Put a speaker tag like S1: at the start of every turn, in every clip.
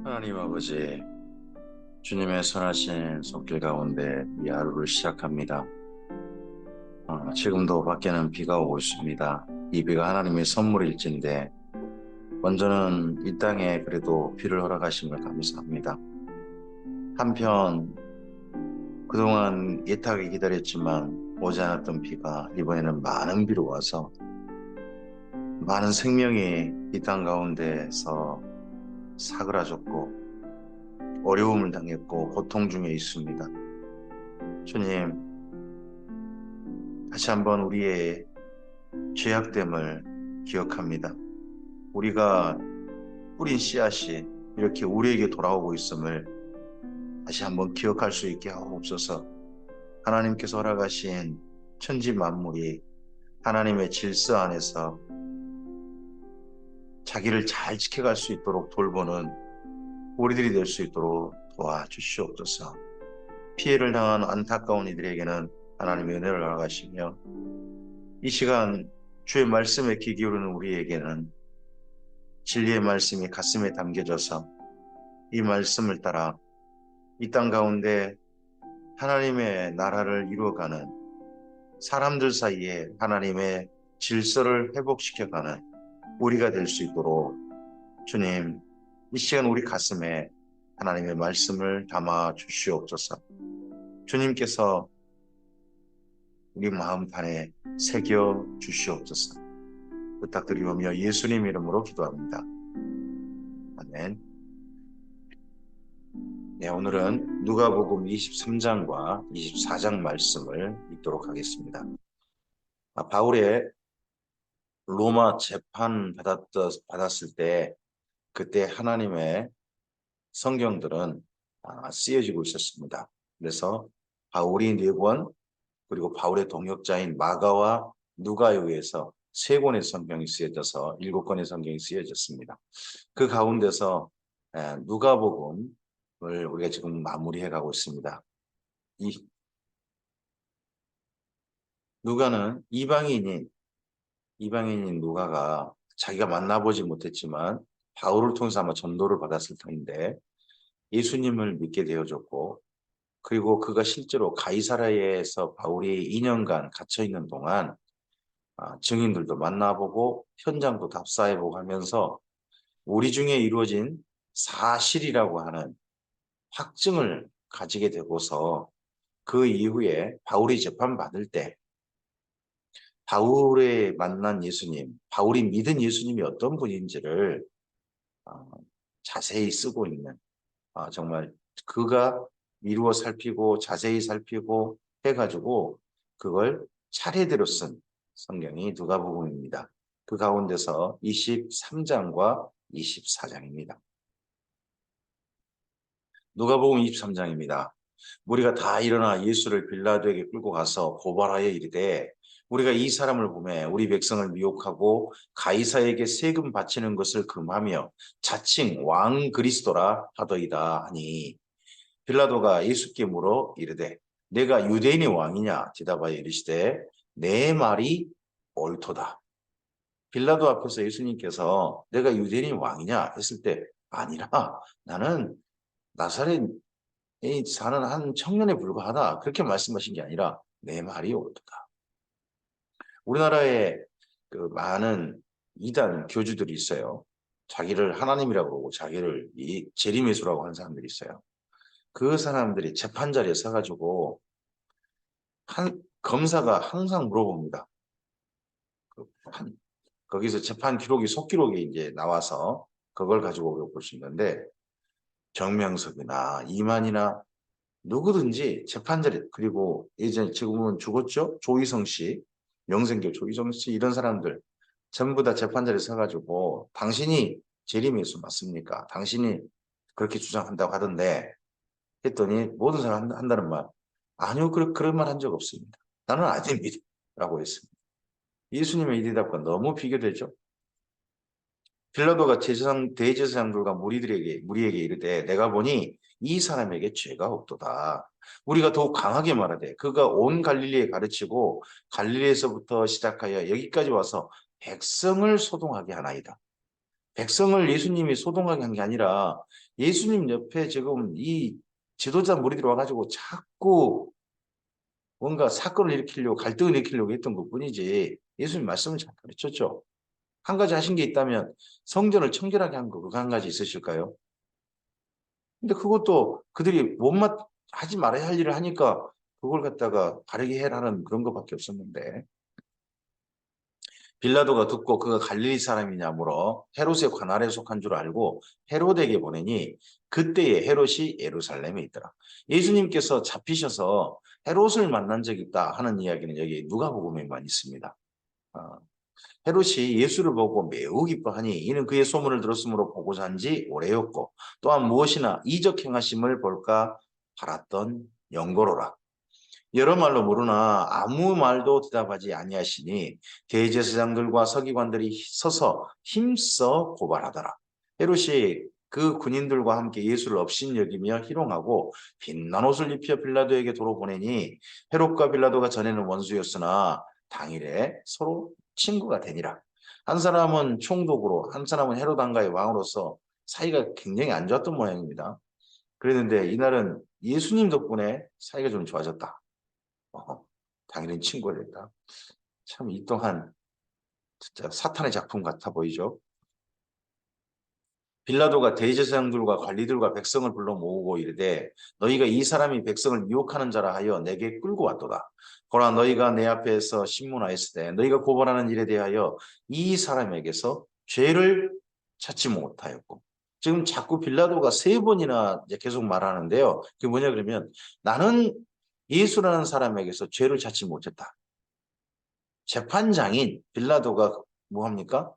S1: 하나님 아버지, 주님의 선하신 손길 가운데 이 하루를 시작합니다. 지금도 밖에는 비가 오고 있습니다. 이 비가 하나님의 선물일진데 먼저는 이 땅에 그래도 비를 허락하심을 감사합니다. 한편 그동안 애타게 기다렸지만 오지 않았던 비가 이번에는 많은 비로 와서 많은 생명이 이 땅 가운데서 사그라졌고 어려움을 당했고 고통 중에 있습니다. 주님, 다시 한번 우리의 죄악됨을 기억합니다. 우리가 뿌린 씨앗이 이렇게 우리에게 돌아오고 있음을 다시 한번 기억할 수 있게 하옵소서. 하나님께서 허락하신 천지 만물이 하나님의 질서 안에서 자기를 잘 지켜갈 수 있도록 돌보는 우리들이 될 수 있도록 도와주시옵소서. 피해를 당한 안타까운 이들에게는 하나님의 은혜를 허락하시며 이 시간 주의 말씀에 귀 기울이는 우리에게는 진리의 말씀이 가슴에 담겨져서 이 말씀을 따라 이 땅 가운데 하나님의 나라를 이루어가는 사람들 사이에 하나님의 질서를 회복시켜가는 우리가 될 수 있도록 주님, 이 시간 우리 가슴에 하나님의 말씀을 담아 주시옵소서. 주님께서 우리 마음판에 새겨 주시옵소서. 부탁드리오며 예수님 이름으로 기도합니다. 아멘. 네, 오늘은 누가복음 23장과 24장 말씀을 읽도록 하겠습니다. 바울의 로마 재판 받았을 때 그때 하나님의 성경들은 쓰여지고 있었습니다. 그래서 바울이 4권 그리고 바울의 동역자인 마가와 누가에 의해서 3권의 성경이 쓰여져서 7권의 성경이 쓰여졌습니다. 그 가운데서 누가복음을 우리가 지금 마무리해 가고 있습니다. 이 누가는 이방인인 누가가 자기가 만나보지 못했지만 바울을 통해서 아마 전도를 받았을 터인데 예수님을 믿게 되어졌고 그리고 그가 실제로 가이사라에서 바울이 2년간 갇혀있는 동안 증인들도 만나보고 현장도 답사해보고 하면서 우리 중에 이루어진 사실이라고 하는 확증을 가지게 되고서 그 이후에 바울이 재판받을 때 바울의 만난 예수님, 바울이 믿은 예수님이 어떤 분인지를 자세히 쓰고 있는 정말 그가 미루어 살피고 자세히 살피고 해가지고 그걸 차례대로 쓴 성경이 누가복음입니다. 그 가운데서 23장과 24장입니다. 누가복음 23장입니다. 무리가 다 일어나 예수를 빌라도에게 끌고 가서 고발하여 이르되 우리가 이 사람을 보매 우리 백성을 미혹하고 가이사에게 세금 바치는 것을 금하며 자칭 왕 그리스도라 하더이다 하니 빌라도가 예수께 물어 이르되 내가 유대인의 왕이냐 대답하여 이르시되 내 말이 옳도다. 빌라도 앞에서 예수님께서 내가 유대인의 왕이냐 했을 때 아니라 나는 나사렛에 사는 한 청년에 불과하다. 그렇게 말씀하신 게 아니라 내 말이 옳도다. 우리나라에 그 많은 이단 교주들이 있어요. 자기를 하나님이라고 그러고 자기를 이 재림예수라고 하는 사람들이 있어요. 그 사람들이 재판 자리에 서가지고 검사가 항상 물어봅니다. 거기서 재판 기록이 속기록이 이제 나와서 그걸 가지고 볼 수 있는데 정명석이나 이만이나 누구든지 재판 자리 그리고 예전에 지금은 죽었죠? 조희성 씨, 명생교 조희성 씨 이런 사람들 전부 다 재판 자리에 서가지고 당신이 재림예수 맞습니까? 당신이 그렇게 주장한다고 하던데 했더니 모든 사람 한다는 말 아니요 그런 말 한 적 없습니다. 나는 아닙니다 라고 했습니다. 예수님의 이 대답과 너무 비교되죠. 빌라도가 대제사장들과 무리에게 이르되 내가 보니 이 사람에게 죄가 없도다. 우리가 더욱 강하게 말하되 그가 온 갈릴리에 가르치고 갈릴리에서부터 시작하여 여기까지 와서 백성을 소동하게 하나이다. 백성을 예수님이 소동하게 한 게 아니라 예수님 옆에 지금 이 지도자 무리들이 와가지고 자꾸 뭔가 사건을 일으키려고 갈등을 일으키려고 했던 것뿐이지 예수님 말씀을 잘 가르쳤죠. 한 가지 하신 게 있다면 성전을 청결하게 한 거 그거 한 가지 있으실까요? 근데 그것도 그들이 못맛 하지 말아야 할 일을 하니까 그걸 갖다가 바르게 해라는 그런 것밖에 없었는데 빌라도가 듣고 그가 갈릴리 사람이냐 물어 헤롯의 관할에 속한 줄 알고 헤롯에게 보내니 그때에 헤롯이 예루살렘에 있더라. 예수님께서 잡히셔서 헤롯을 만난 적이 있다 하는 이야기는 여기 누가복음에만 있습니다. 아, 헤롯이 예수를 보고 매우 기뻐하니 이는 그의 소문을 들었으므로 보고자 한지 오래였고 또한 무엇이나 이적 행하심을 볼까 바랐던 연고로라. 여러 말로 모르나 아무 말도 대답하지 아니하시니 대제사장들과 서기관들이 서서 힘써 고발하더라. 헤롯이 그 군인들과 함께 예수를 업신여기며 희롱하고 빛난 옷을 입혀 빌라도에게 도로 보내니 헤롯과 빌라도가 전에는 원수였으나 당일에 서로 친구가 되니라. 한 사람은 총독으로 한 사람은 헤롯 왕가의 왕으로서 사이가 굉장히 안 좋았던 모양입니다. 그랬는데 이날은 예수님 덕분에 사이가 좀 좋아졌다. 당연히 친구가 됐다. 참 이 또한 진짜 사탄의 작품 같아 보이죠. 빌라도가 대제사장들과 관리들과 백성을 불러 모으고 이르되 너희가 이 사람이 백성을 미혹하는 자라 하여 내게 끌고 왔도다. 보라 너희가 내 앞에서 신문하였을 때 너희가 고발하는 일에 대하여 이 사람에게서 죄를 찾지 못하였고 지금 자꾸 빌라도가 세 번이나 이제 계속 말하는데요. 그게 뭐냐 그러면 나는 예수라는 사람에게서 죄를 찾지 못했다. 재판장인 빌라도가 뭐합니까?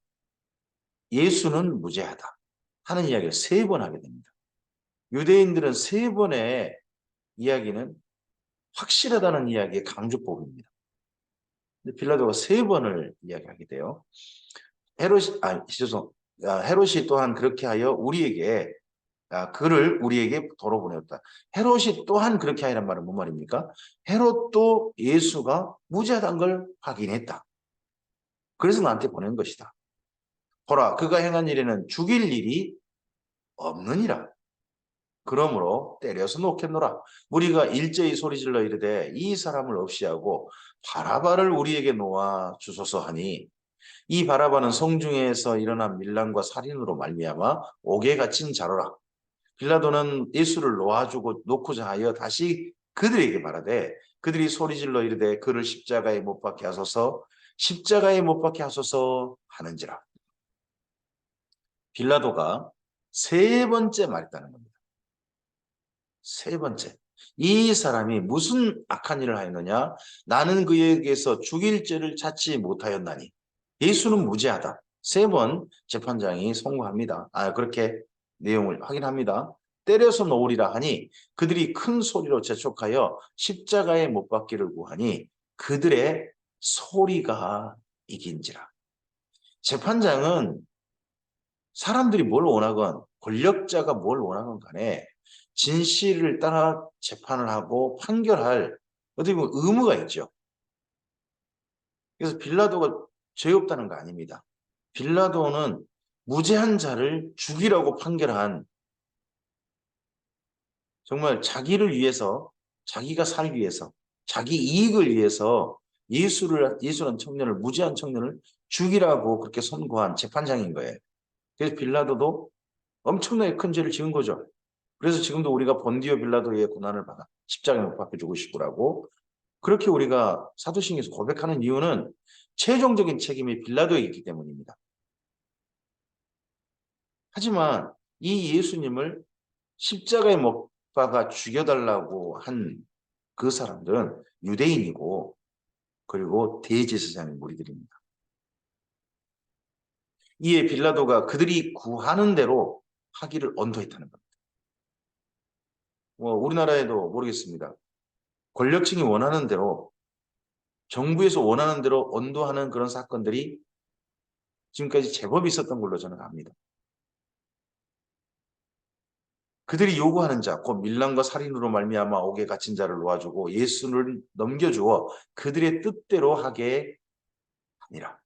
S1: 예수는 무죄하다 하는 이야기를 세 번 하게 됩니다. 유대인들은 세 번의 이야기는 확실하다는 이야기의 강조법입니다. 근데 빌라도가 세 번을 이야기하게 돼요. 헤롯이 또한 그렇게 하여 우리에게 그를 우리에게 도로 보내었다. 헤롯이 또한 그렇게 하라는 말은 뭔 말입니까? 헤롯도 예수가 무죄하다는 걸 확인했다. 그래서 나한테 보낸 것이다. 보라, 그가 행한 일에는 죽일 일이 없느니라. 그러므로 때려서 놓겠노라. 우리가 일제히 소리질러 이르되 이 사람을 없이 하고 바라바를 우리에게 놓아 주소서 하니 이 바라바는 성중에서 일어난 밀란과 살인으로 말미암아 옥에 갇힌 자로라. 빌라도는 예수를 놓아주고 놓고자 하여 다시 그들에게 말하되 그들이 소리질러 이르되 그를 십자가에 못 박게 하소서 십자가에 못 박게 하소서 하는지라. 빌라도가 세 번째 말했다는 겁니다. 세 번째. 이 사람이 무슨 악한 일을 하였느냐? 나는 그에게서 죽일 죄를 찾지 못하였나니. 예수는 무죄하다. 세 번 재판장이 선고합니다. 그렇게 내용을 확인합니다. 때려서 놓으리라 하니 그들이 큰 소리로 재촉하여 십자가에 못 박기를 구하니 그들의 소리가 이긴지라. 재판장은 사람들이 뭘 원하건 권력자가 뭘 원하건 간에 진실을 따라 재판을 하고 판결할 어떻게 보면 의무가 있죠. 그래서 빌라도가 죄 없다는 거 아닙니다. 빌라도는 무죄한 자를 죽이라고 판결한 정말 자기를 위해서 자기가 살기 위해서 자기 이익을 위해서 예수라는 청년을 무죄한 청년을 죽이라고 그렇게 선고한 재판장인 거예요. 그래서 빌라도도 엄청나게 큰 죄를 지은 거죠. 그래서 지금도 우리가 본디오 빌라도의 고난을 받아 십자가에 못 박혀 죽으시고라고 그렇게 우리가 사도신경에서 고백하는 이유는 최종적인 책임이 빌라도에 있기 때문입니다. 하지만 이 예수님을 십자가에 못 박아 죽여달라고 한 그 사람들은 유대인이고 그리고 대제사장의 무리들입니다. 이에 빌라도가 그들이 구하는 대로 하기를 언도했다는 겁니다. 우리나라에도 모르겠습니다. 권력층이 원하는 대로 정부에서 원하는 대로 언도하는 그런 사건들이 지금까지 제법 있었던 걸로 저는 압니다. 그들이 요구하는 자, 곧 밀란과 살인으로 말미암아 옥에 갇힌 자를 놓아주고 예수를 넘겨주어 그들의 뜻대로 하게 하니라.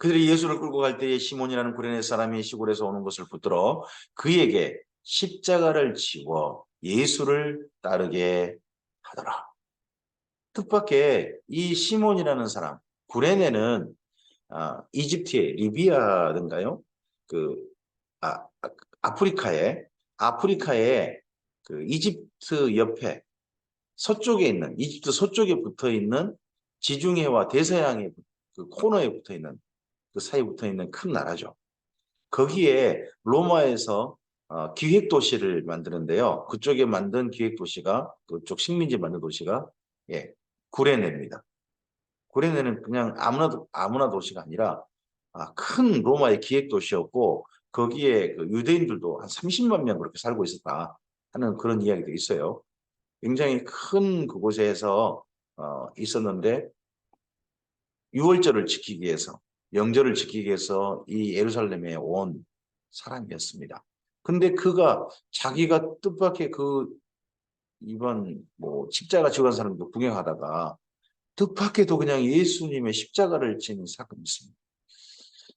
S1: 그들이 예수를 끌고 갈 때에 시몬이라는 구레네 사람이 시골에서 오는 것을 붙들어 그에게 십자가를 지워 예수를 따르게 하더라. 뜻밖의 이 시몬이라는 사람, 구레네는 이집트의 리비아든가요? 그 아프리카에 그 이집트 옆에 서쪽에 있는 이집트 서쪽에 붙어 있는 지중해와 대서양의 그 코너에 붙어 있는 그 사이에 붙어 있는 큰 나라죠. 거기에 로마에서 기획 도시를 만드는데요. 그쪽에 만든 기획 도시가 그쪽 식민지 만든 도시가 예, 구레네입니다. 구레네는 그냥 아무나 도시가 아니라 큰 로마의 기획 도시였고 거기에 그 유대인들도 한 30만 명 그렇게 살고 있었다 하는 그런 이야기도 있어요. 굉장히 큰 그곳에서 있었는데 유월절을 지키기 위해서 명절을 지키기 위해서 이 예루살렘에 온 사람이었습니다. 근데 그가 자기가 뜻밖의 그 이번 뭐 십자가 지고 간 사람도 구경하다가 뜻밖에도 그냥 예수님의 십자가를 지는 사건이 있습니다.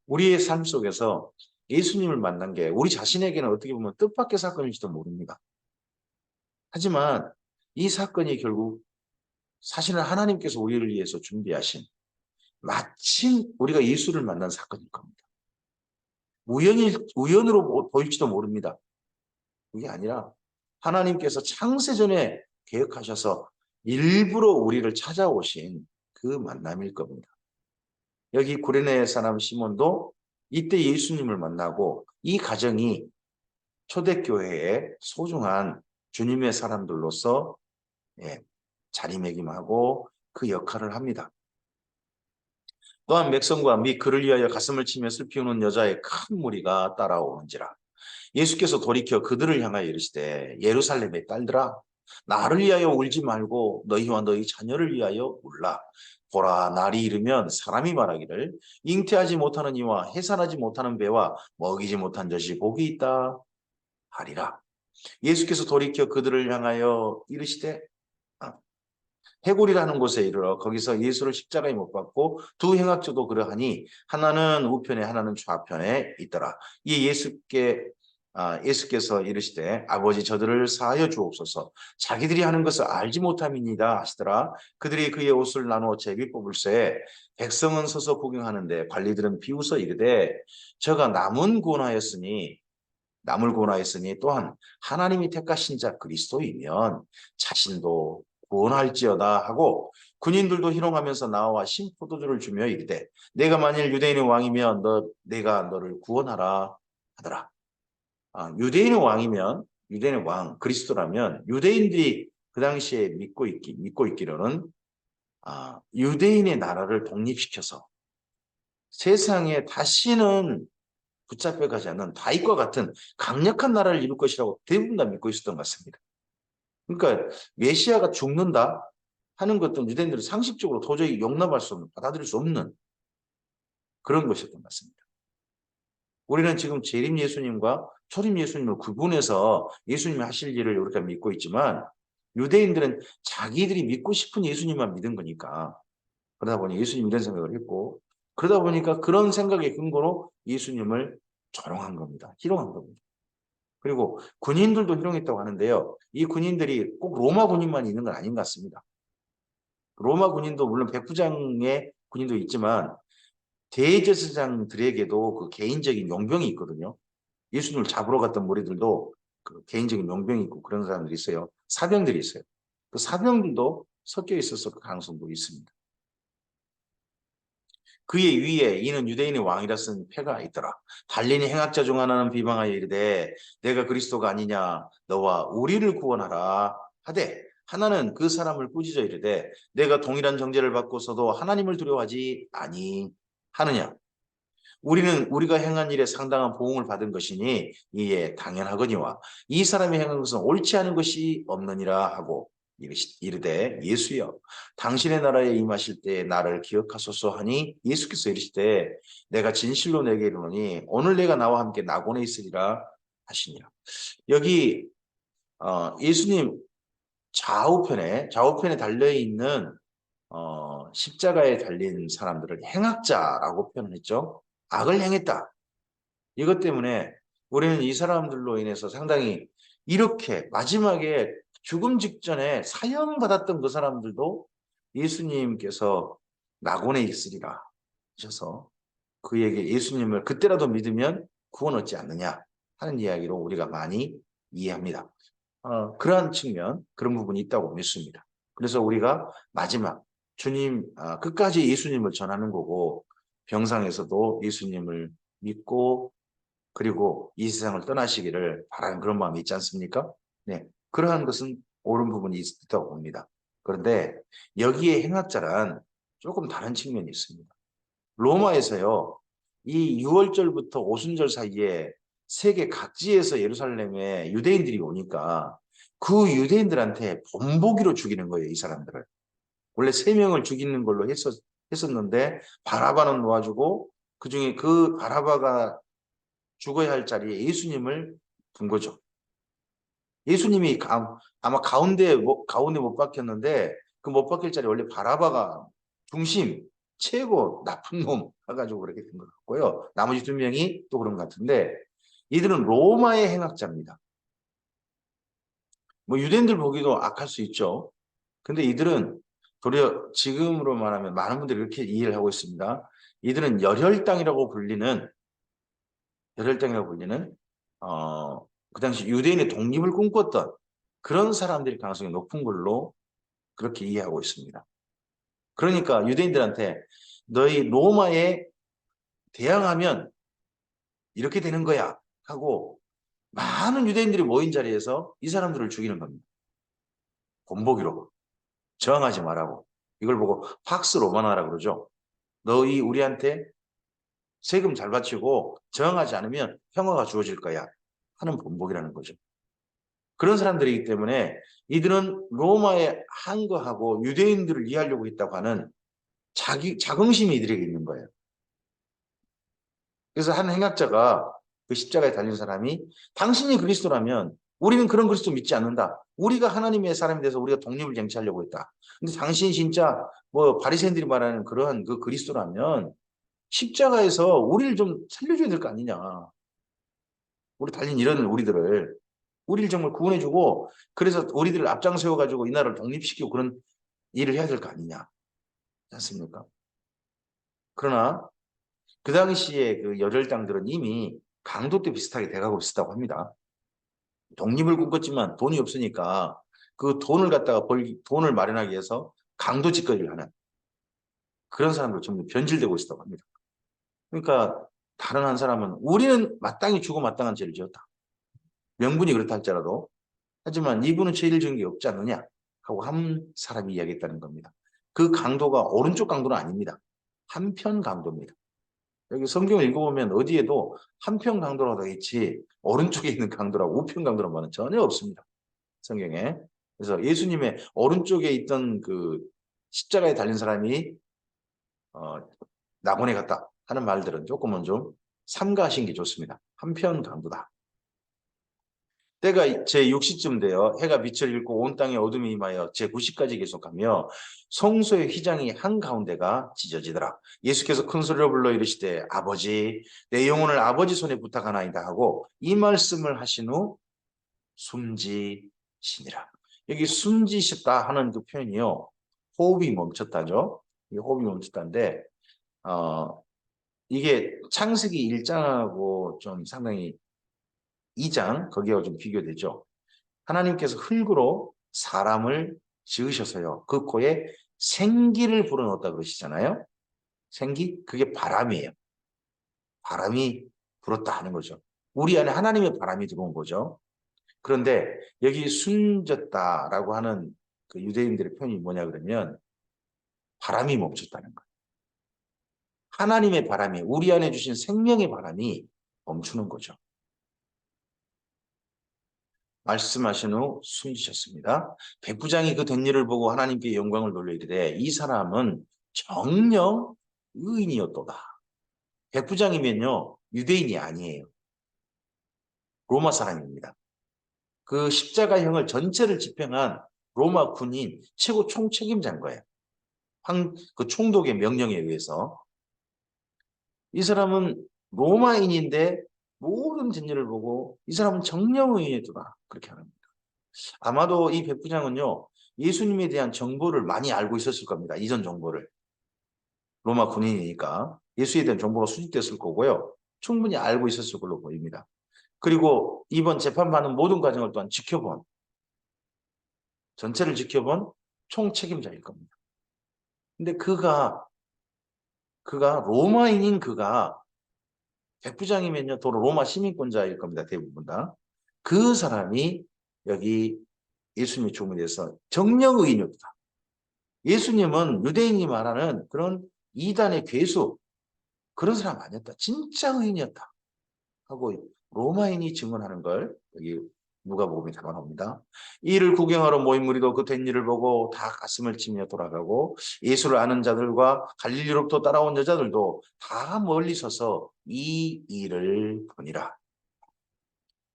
S1: 우리의 삶 속에서 예수님을 만난 게 우리 자신에게는 어떻게 보면 뜻밖의 사건일지도 모릅니다. 하지만 이 사건이 결국 사실은 하나님께서 우리를 위해서 준비하신 마침 우리가 예수를 만난 사건일 겁니다. 우연으로 보일지도 모릅니다. 그게 아니라 하나님께서 창세전에 계획하셔서 일부러 우리를 찾아오신 그 만남일 겁니다. 여기 구레네 사람 시몬도 이때 예수님을 만나고 이 가정이 초대교회의 소중한 주님의 사람들로서 자리매김하고 그 역할을 합니다. 또한 맥성과 및 그를 위하여 가슴을 치며 슬피 우는 여자의 큰 무리가 따라오는지라. 예수께서 돌이켜 그들을 향하여 이르시되 예루살렘의 딸들아 나를 위하여 울지 말고 너희와 너희 자녀를 위하여 울라. 보라 날이 이르면 사람이 말하기를 잉태하지 못하는 이와 해산하지 못하는 배와 먹이지 못한 젖이 복이 있다 하리라. 예수께서 돌이켜 그들을 향하여 이르시되 해골이라는 곳에 이르러 거기서 예수를 십자가에 못 박고 두 행악자도 그러하니 하나는 우편에 하나는 좌편에 있더라. 이 예수께서 이르시되 아버지 저들을 사하여 주옵소서 자기들이 하는 것을 알지 못함이니이다 하시더라. 그들이 그의 옷을 나누어 제비 뽑을새 백성은 서서 구경하는데 관리들은 비웃어 이르되 저가 남을 구원하였으니 또한 하나님이 택하신 자 그리스도이면 자신도 구원할지어다 하고 군인들도 희롱하면서 나와 신포도주를 주며 이르되 내가 만일 유대인의 왕이면 내가 너를 구원하라 하더라. 유대인의 왕이면 유대인의 왕 그리스도라면 유대인들이 그 당시에 믿고 있기로는 유대인의 나라를 독립시켜서 세상에 다시는 붙잡혀가지 않는 다윗과 같은 강력한 나라를 이룰 것이라고 대부분 다 믿고 있었던 것 같습니다. 그러니까 메시아가 죽는다 하는 것도 유대인들은 상식적으로 도저히 용납할 수 없는, 받아들일 수 없는 그런 것이었던 것 같습니다. 우리는 지금 재림 예수님과 초림 예수님을 구분해서 예수님이 하실 일을 우리가 믿고 있지만 유대인들은 자기들이 믿고 싶은 예수님만 믿은 거니까 그러다 보니 예수님 이런 생각을 했고 그러다 보니까 그런 생각의 근거로 예수님을 조롱한 겁니다. 희롱한 겁니다. 그리고 군인들도 희롱했다고 하는데요. 이 군인들이 꼭 로마 군인만 있는 건 아닌 것 같습니다. 로마 군인도 물론 백부장의 군인도 있지만 대제사장들에게도 그 개인적인 용병이 있거든요. 예수님을 잡으러 갔던 무리들도 그 개인적인 용병이 있고 그런 사람들이 있어요. 사병들이 있어요. 그 사병들도 섞여 있어서 그 가능성도 있습니다. 그의 위에 이는 유대인의 왕이라 쓴 패가 있더라. 달리니 행악자 중 하나는 비방하여 이르되 내가 그리스도가 아니냐 너와 우리를 구원하라 하되 하나는 그 사람을 꾸짖어 이르되 내가 동일한 정죄를 받고서도 하나님을 두려워하지 아니하느냐 우리가 행한 일에 상당한 보응을 받은 것이니 이에 당연하거니와 이 사람이 행한 것은 옳지 않은 것이 없느니라 하고 이르되 예수여 당신의 나라에 임하실 때 나를 기억하소서 하니 예수께서 이르시되 내가 진실로 내게 이르노니 오늘 내가 나와 함께 낙원에 있으리라 하시니라. 여기 예수님 좌우편에 달려있는 십자가에 달린 사람들을 행악자라고 표현했죠. 악을 행했다. 이것 때문에 우리는 이 사람들로 인해서 상당히 이렇게 마지막에 죽음 직전에 사형받았던 그 사람들도 예수님께서 낙원에 있으리라 하셔서 그에게 예수님을 그때라도 믿으면 구원 얻지 않느냐 하는 이야기로 우리가 많이 이해합니다. 그러한 측면, 그런 부분이 있다고 믿습니다. 그래서 우리가 마지막 주님, 끝까지 예수님을 전하는 거고 병상에서도 예수님을 믿고 그리고 이 세상을 떠나시기를 바라는 그런 마음이 있지 않습니까? 네, 그러한 것은 옳은 부분이 있다고 봅니다. 그런데 여기에 행악자란 조금 다른 측면이 있습니다. 로마에서요, 이 6월절부터 오순절 사이에 세계 각지에서 예루살렘에 유대인들이 오니까 그 유대인들한테 본보기로 죽이는 거예요, 이 사람들을. 원래 3명을 죽이는 걸로 했었는데 바라바는 놓아주고 그중에 그 바라바가 죽어야 할 자리에 예수님을 둔 거죠. 예수님이 아마 가운데 못 박혔는데 그 못 박힐 자리 원래 바라바가 중심, 최고 나쁜 놈 해가지고 그렇게 된 것 같고요. 나머지 2명이 또 그런 것 같은데 이들은 로마의 행악자입니다. 뭐 유대인들 보기도 악할 수 있죠. 근데 이들은 도리어 지금으로 말하면 많은 분들이 이렇게 이해를 하고 있습니다. 이들은 열혈당이라고 불리는 그 당시 유대인의 독립을 꿈꿨던 그런 사람들이 가능성이 높은 걸로 그렇게 이해하고 있습니다. 그러니까 유대인들한테 너희 로마에 대항하면 이렇게 되는 거야 하고 많은 유대인들이 모인 자리에서 이 사람들을 죽이는 겁니다. 본보기로 저항하지 말라고. 이걸 보고 팍스 로마나라 그러죠. 너희 우리한테 세금 잘 바치고 저항하지 않으면 평화가 주어질 거야 하는 본보기라는 거죠. 그런 사람들이기 때문에 이들은 로마에 한 거하고 유대인들을 이해하려고 했다고 하는 자긍심이 이들에게 있는 거예요. 그래서 한 행악자가 그 십자가에 달린 사람이 당신이 그리스도라면 우리는 그런 그리스도 믿지 않는다. 우리가 하나님의 사람이 돼서 우리가 독립을 쟁취하려고 했다. 근데 당신이 진짜 뭐 바리새인들이 말하는 그러한 그 그리스도라면 십자가에서 우리를 좀 살려줘야 될 거 아니냐. 우리 달린 이런 우리를 정말 구원해주고 그래서 우리들을 앞장세워가지고 이 나라를 독립시키고 그런 일을 해야 될 거 아니냐. 그렇지 않습니까? 그러나 그 당시에 그 열혈당들은 이미 강도 때 비슷하게 돼가고 있었다고 합니다. 독립을 꿈꿨지만 돈이 없으니까 그 돈을 갖다가 돈을 마련하기 위해서 강도 짓거리를 하는 그런 사람들 전부 변질되고 있었다고 합니다. 그러니까 다른 한 사람은 우리는 마땅히 주고 마땅한 죄를 지었다. 명분이 그렇다 할지라도 하지만 이분은 죄를 지은 게 없지 않느냐 하고 한 사람이 이야기했다는 겁니다. 그 강도가 오른쪽 강도는 아닙니다. 한편 강도입니다. 여기 성경을 읽어보면 어디에도 한편 강도라고 되어 있지 오른쪽에 있는 강도라고 우편 강도라는 말은 전혀 없습니다. 성경에. 그래서 예수님의 오른쪽에 있던 그 십자가에 달린 사람이 어, 낙원에 갔다 하는 말들은 조금은 좀 삼가하신 게 좋습니다. 한편 강도다. 때가 제6시쯤 되어 해가 빛을 잃고 온 땅에 어둠이 임하여 제9시까지 계속하며 성소의 휘장이 한가운데가 찢어지더라. 예수께서 큰 소리로 불러 이르시되 아버지 내 영혼을 아버지 손에 부탁하나이다 하고 이 말씀을 하신 후 숨지시니라. 여기 숨지셨다 하는 그 표현이요. 호흡이 멈췄다죠. 이 호흡이 멈췄다인데 이게 창세기 1장하고 좀 상당히 2장 거기하고 좀 비교되죠. 하나님께서 흙으로 사람을 지으셔서요. 그 코에 생기를 불어넣었다 그러시잖아요. 생기? 그게 바람이에요. 바람이 불었다 하는 거죠. 우리 안에 하나님의 바람이 들어온 거죠. 그런데 여기 숨졌다라고 하는 그 유대인들의 표현이 뭐냐 그러면 바람이 멈췄다는 거예요. 하나님의 바람이 우리 안에 주신 생명의 바람이 멈추는 거죠. 말씀하신 후 숨지셨습니다. 백부장이 그 된 일을 보고 하나님께 영광을 돌려 이르되 이 사람은 정녕 의인이었도다. 백부장이면요 유대인이 아니에요. 로마 사람입니다. 그 십자가형을 전체를 집행한 로마 군인 최고 총책임자인 거예요. 그 총독의 명령에 의해서. 이 사람은 로마인인데 모든 진리를 보고 이 사람은 정령의인이더라. 그렇게 하는 겁니다. 아마도 이 백부장은요, 예수님에 대한 정보를 많이 알고 있었을 겁니다. 이전 정보를. 로마 군인이니까 예수에 대한 정보가 수집됐을 거고요. 충분히 알고 있었을 걸로 보입니다. 그리고 이번 재판받는 모든 과정을 또한 전체를 지켜본 총책임자일 겁니다. 근데 로마인인 그가 백부장이면요, 도로 로마 시민권자일 겁니다. 대부분 다. 그 사람이 여기 예수님의 죽음에 대해서 정령의인이었다. 예수님은 유대인이 말하는 그런 이단의 괴수, 그런 사람 아니었다. 진짜 의인이었다. 하고 로마인이 증언하는 걸 여기 누가복음에 담아놓습니다. 이를 구경하러 모인 무리도 그 된 일을 보고 다 가슴을 치며 돌아가고 예수를 아는 자들과 갈릴리로부터 따라온 여자들도 다 멀리 서서 이 일을 보니라.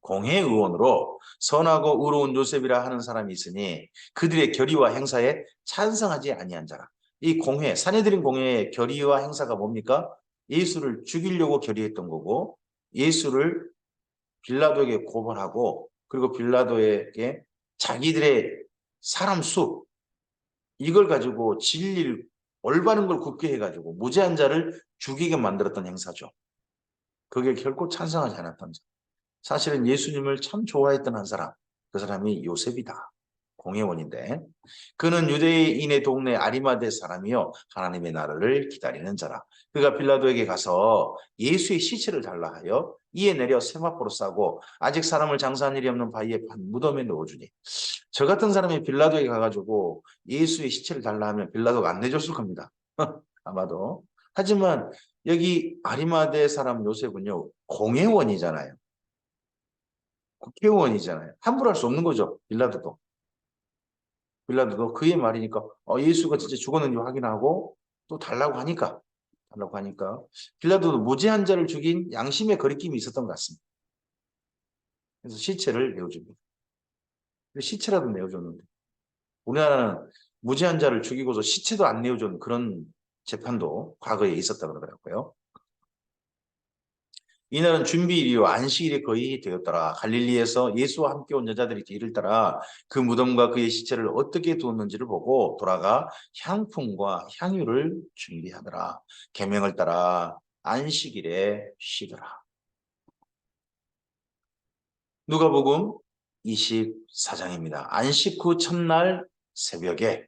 S1: 공회의원으로 선하고 의로운 요셉이라 하는 사람이 있으니 그들의 결의와 행사에 찬성하지 아니한 자라. 이 공회, 산헤드린 공회의 결의와 행사가 뭡니까? 예수를 죽이려고 결의했던 거고, 예수를 빌라도에게 고발하고, 그리고 빌라도에게 자기들의 사람 수, 이걸 가지고 진리를 올바른 걸 굳게 해가지고 무죄한 자를 죽이게 만들었던 행사죠. 그게 결코 찬성하지 않았던 자. 사실은 예수님을 참 좋아했던 한 사람, 그 사람이 요셉이다. 공회원인데 그는 유대인의 동네 아리마대 사람이요 하나님의 나라를 기다리는 자라. 그가 빌라도에게 가서 예수의 시체를 달라 하여 이에 내려 세마포로 싸고 아직 사람을 장사한 일이 없는 바위에 판 무덤에 넣어주니, 저 같은 사람이 빌라도에 가가지고 예수의 시체를 달라 하면 빌라도가 안 내줬을 겁니다. 아마도. 하지만 여기 아리마대 사람 요셉은요 공회원이잖아요. 국회의원이잖아요. 함부로 할 수 없는 거죠. 빌라도도 그의 말이니까 예수가 진짜 죽었는지 확인하고 또 달라고 하니까 빌라도도 무죄한 자를 죽인 양심의 거리낌이 있었던 것 같습니다. 그래서 시체를 내어줍니다. 시체라도 내어줬는데 우리나라는 무죄한 자를 죽이고서 시체도 안 내어준 그런 재판도 과거에 있었다 그러더라고요. 이날은 준비일이요 안식일이 거의 되었더라. 갈릴리에서 예수와 함께 온 여자들이 뒤를 따라 그 무덤과 그의 시체를 어떻게 두었는지를 보고 돌아가 향품과 향유를 준비하더라. 계명을 따라 안식일에 쉬더라. 누가복음 24장입니다. 안식 후 첫날 새벽에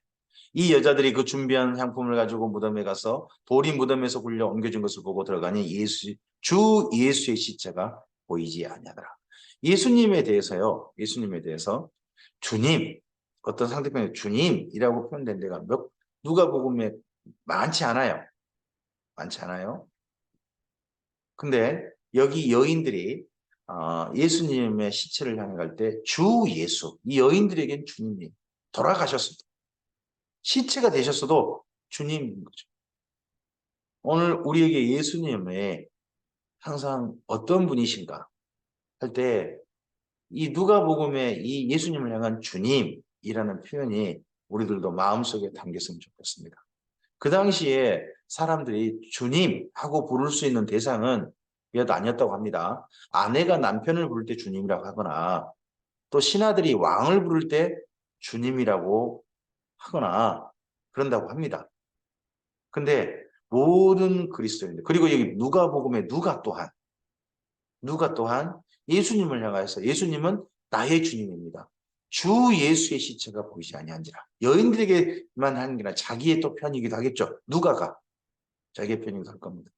S1: 이 여자들이 그 준비한 향품을 가지고 무덤에 가서 돌이 무덤에서 굴려 옮겨진 것을 보고 들어가니 주 예수의 시체가 보이지 아니하더라. 예수님에 대해서 주님, 어떤 상대편에 주님이라고 표현된 데가 누가복음에 많지 않아요. 많지 않아요. 근데 여기 여인들이 예수님의 시체를 향해 갈 때 주 예수, 이 여인들에겐 주님이 돌아가셨습니다. 시체가 되셨어도 주님인 거죠. 오늘 우리에게 예수님의 항상 어떤 분이신가 할 때 이 누가복음의 이 예수님을 향한 주님이라는 표현이 우리들도 마음속에 담겼으면 좋겠습니다. 그 당시에 사람들이 주님하고 부를 수 있는 대상은 몇 아니었다고 합니다. 아내가 남편을 부를 때 주님이라고 하거나 또 신하들이 왕을 부를 때 주님이라고 하거나 그런다고 합니다. 근데 모든 그리스도인들, 그리고 여기 누가복음의 누가 또한 예수님을 향하여서 예수님은 나의 주님입니다. 주 예수의 시체가 보이지 아니한지라. 여인들에게만 하는 게 아니라 자기의 또 편이기도 하겠죠. 누가가 자기의 편이기도 할 겁니다.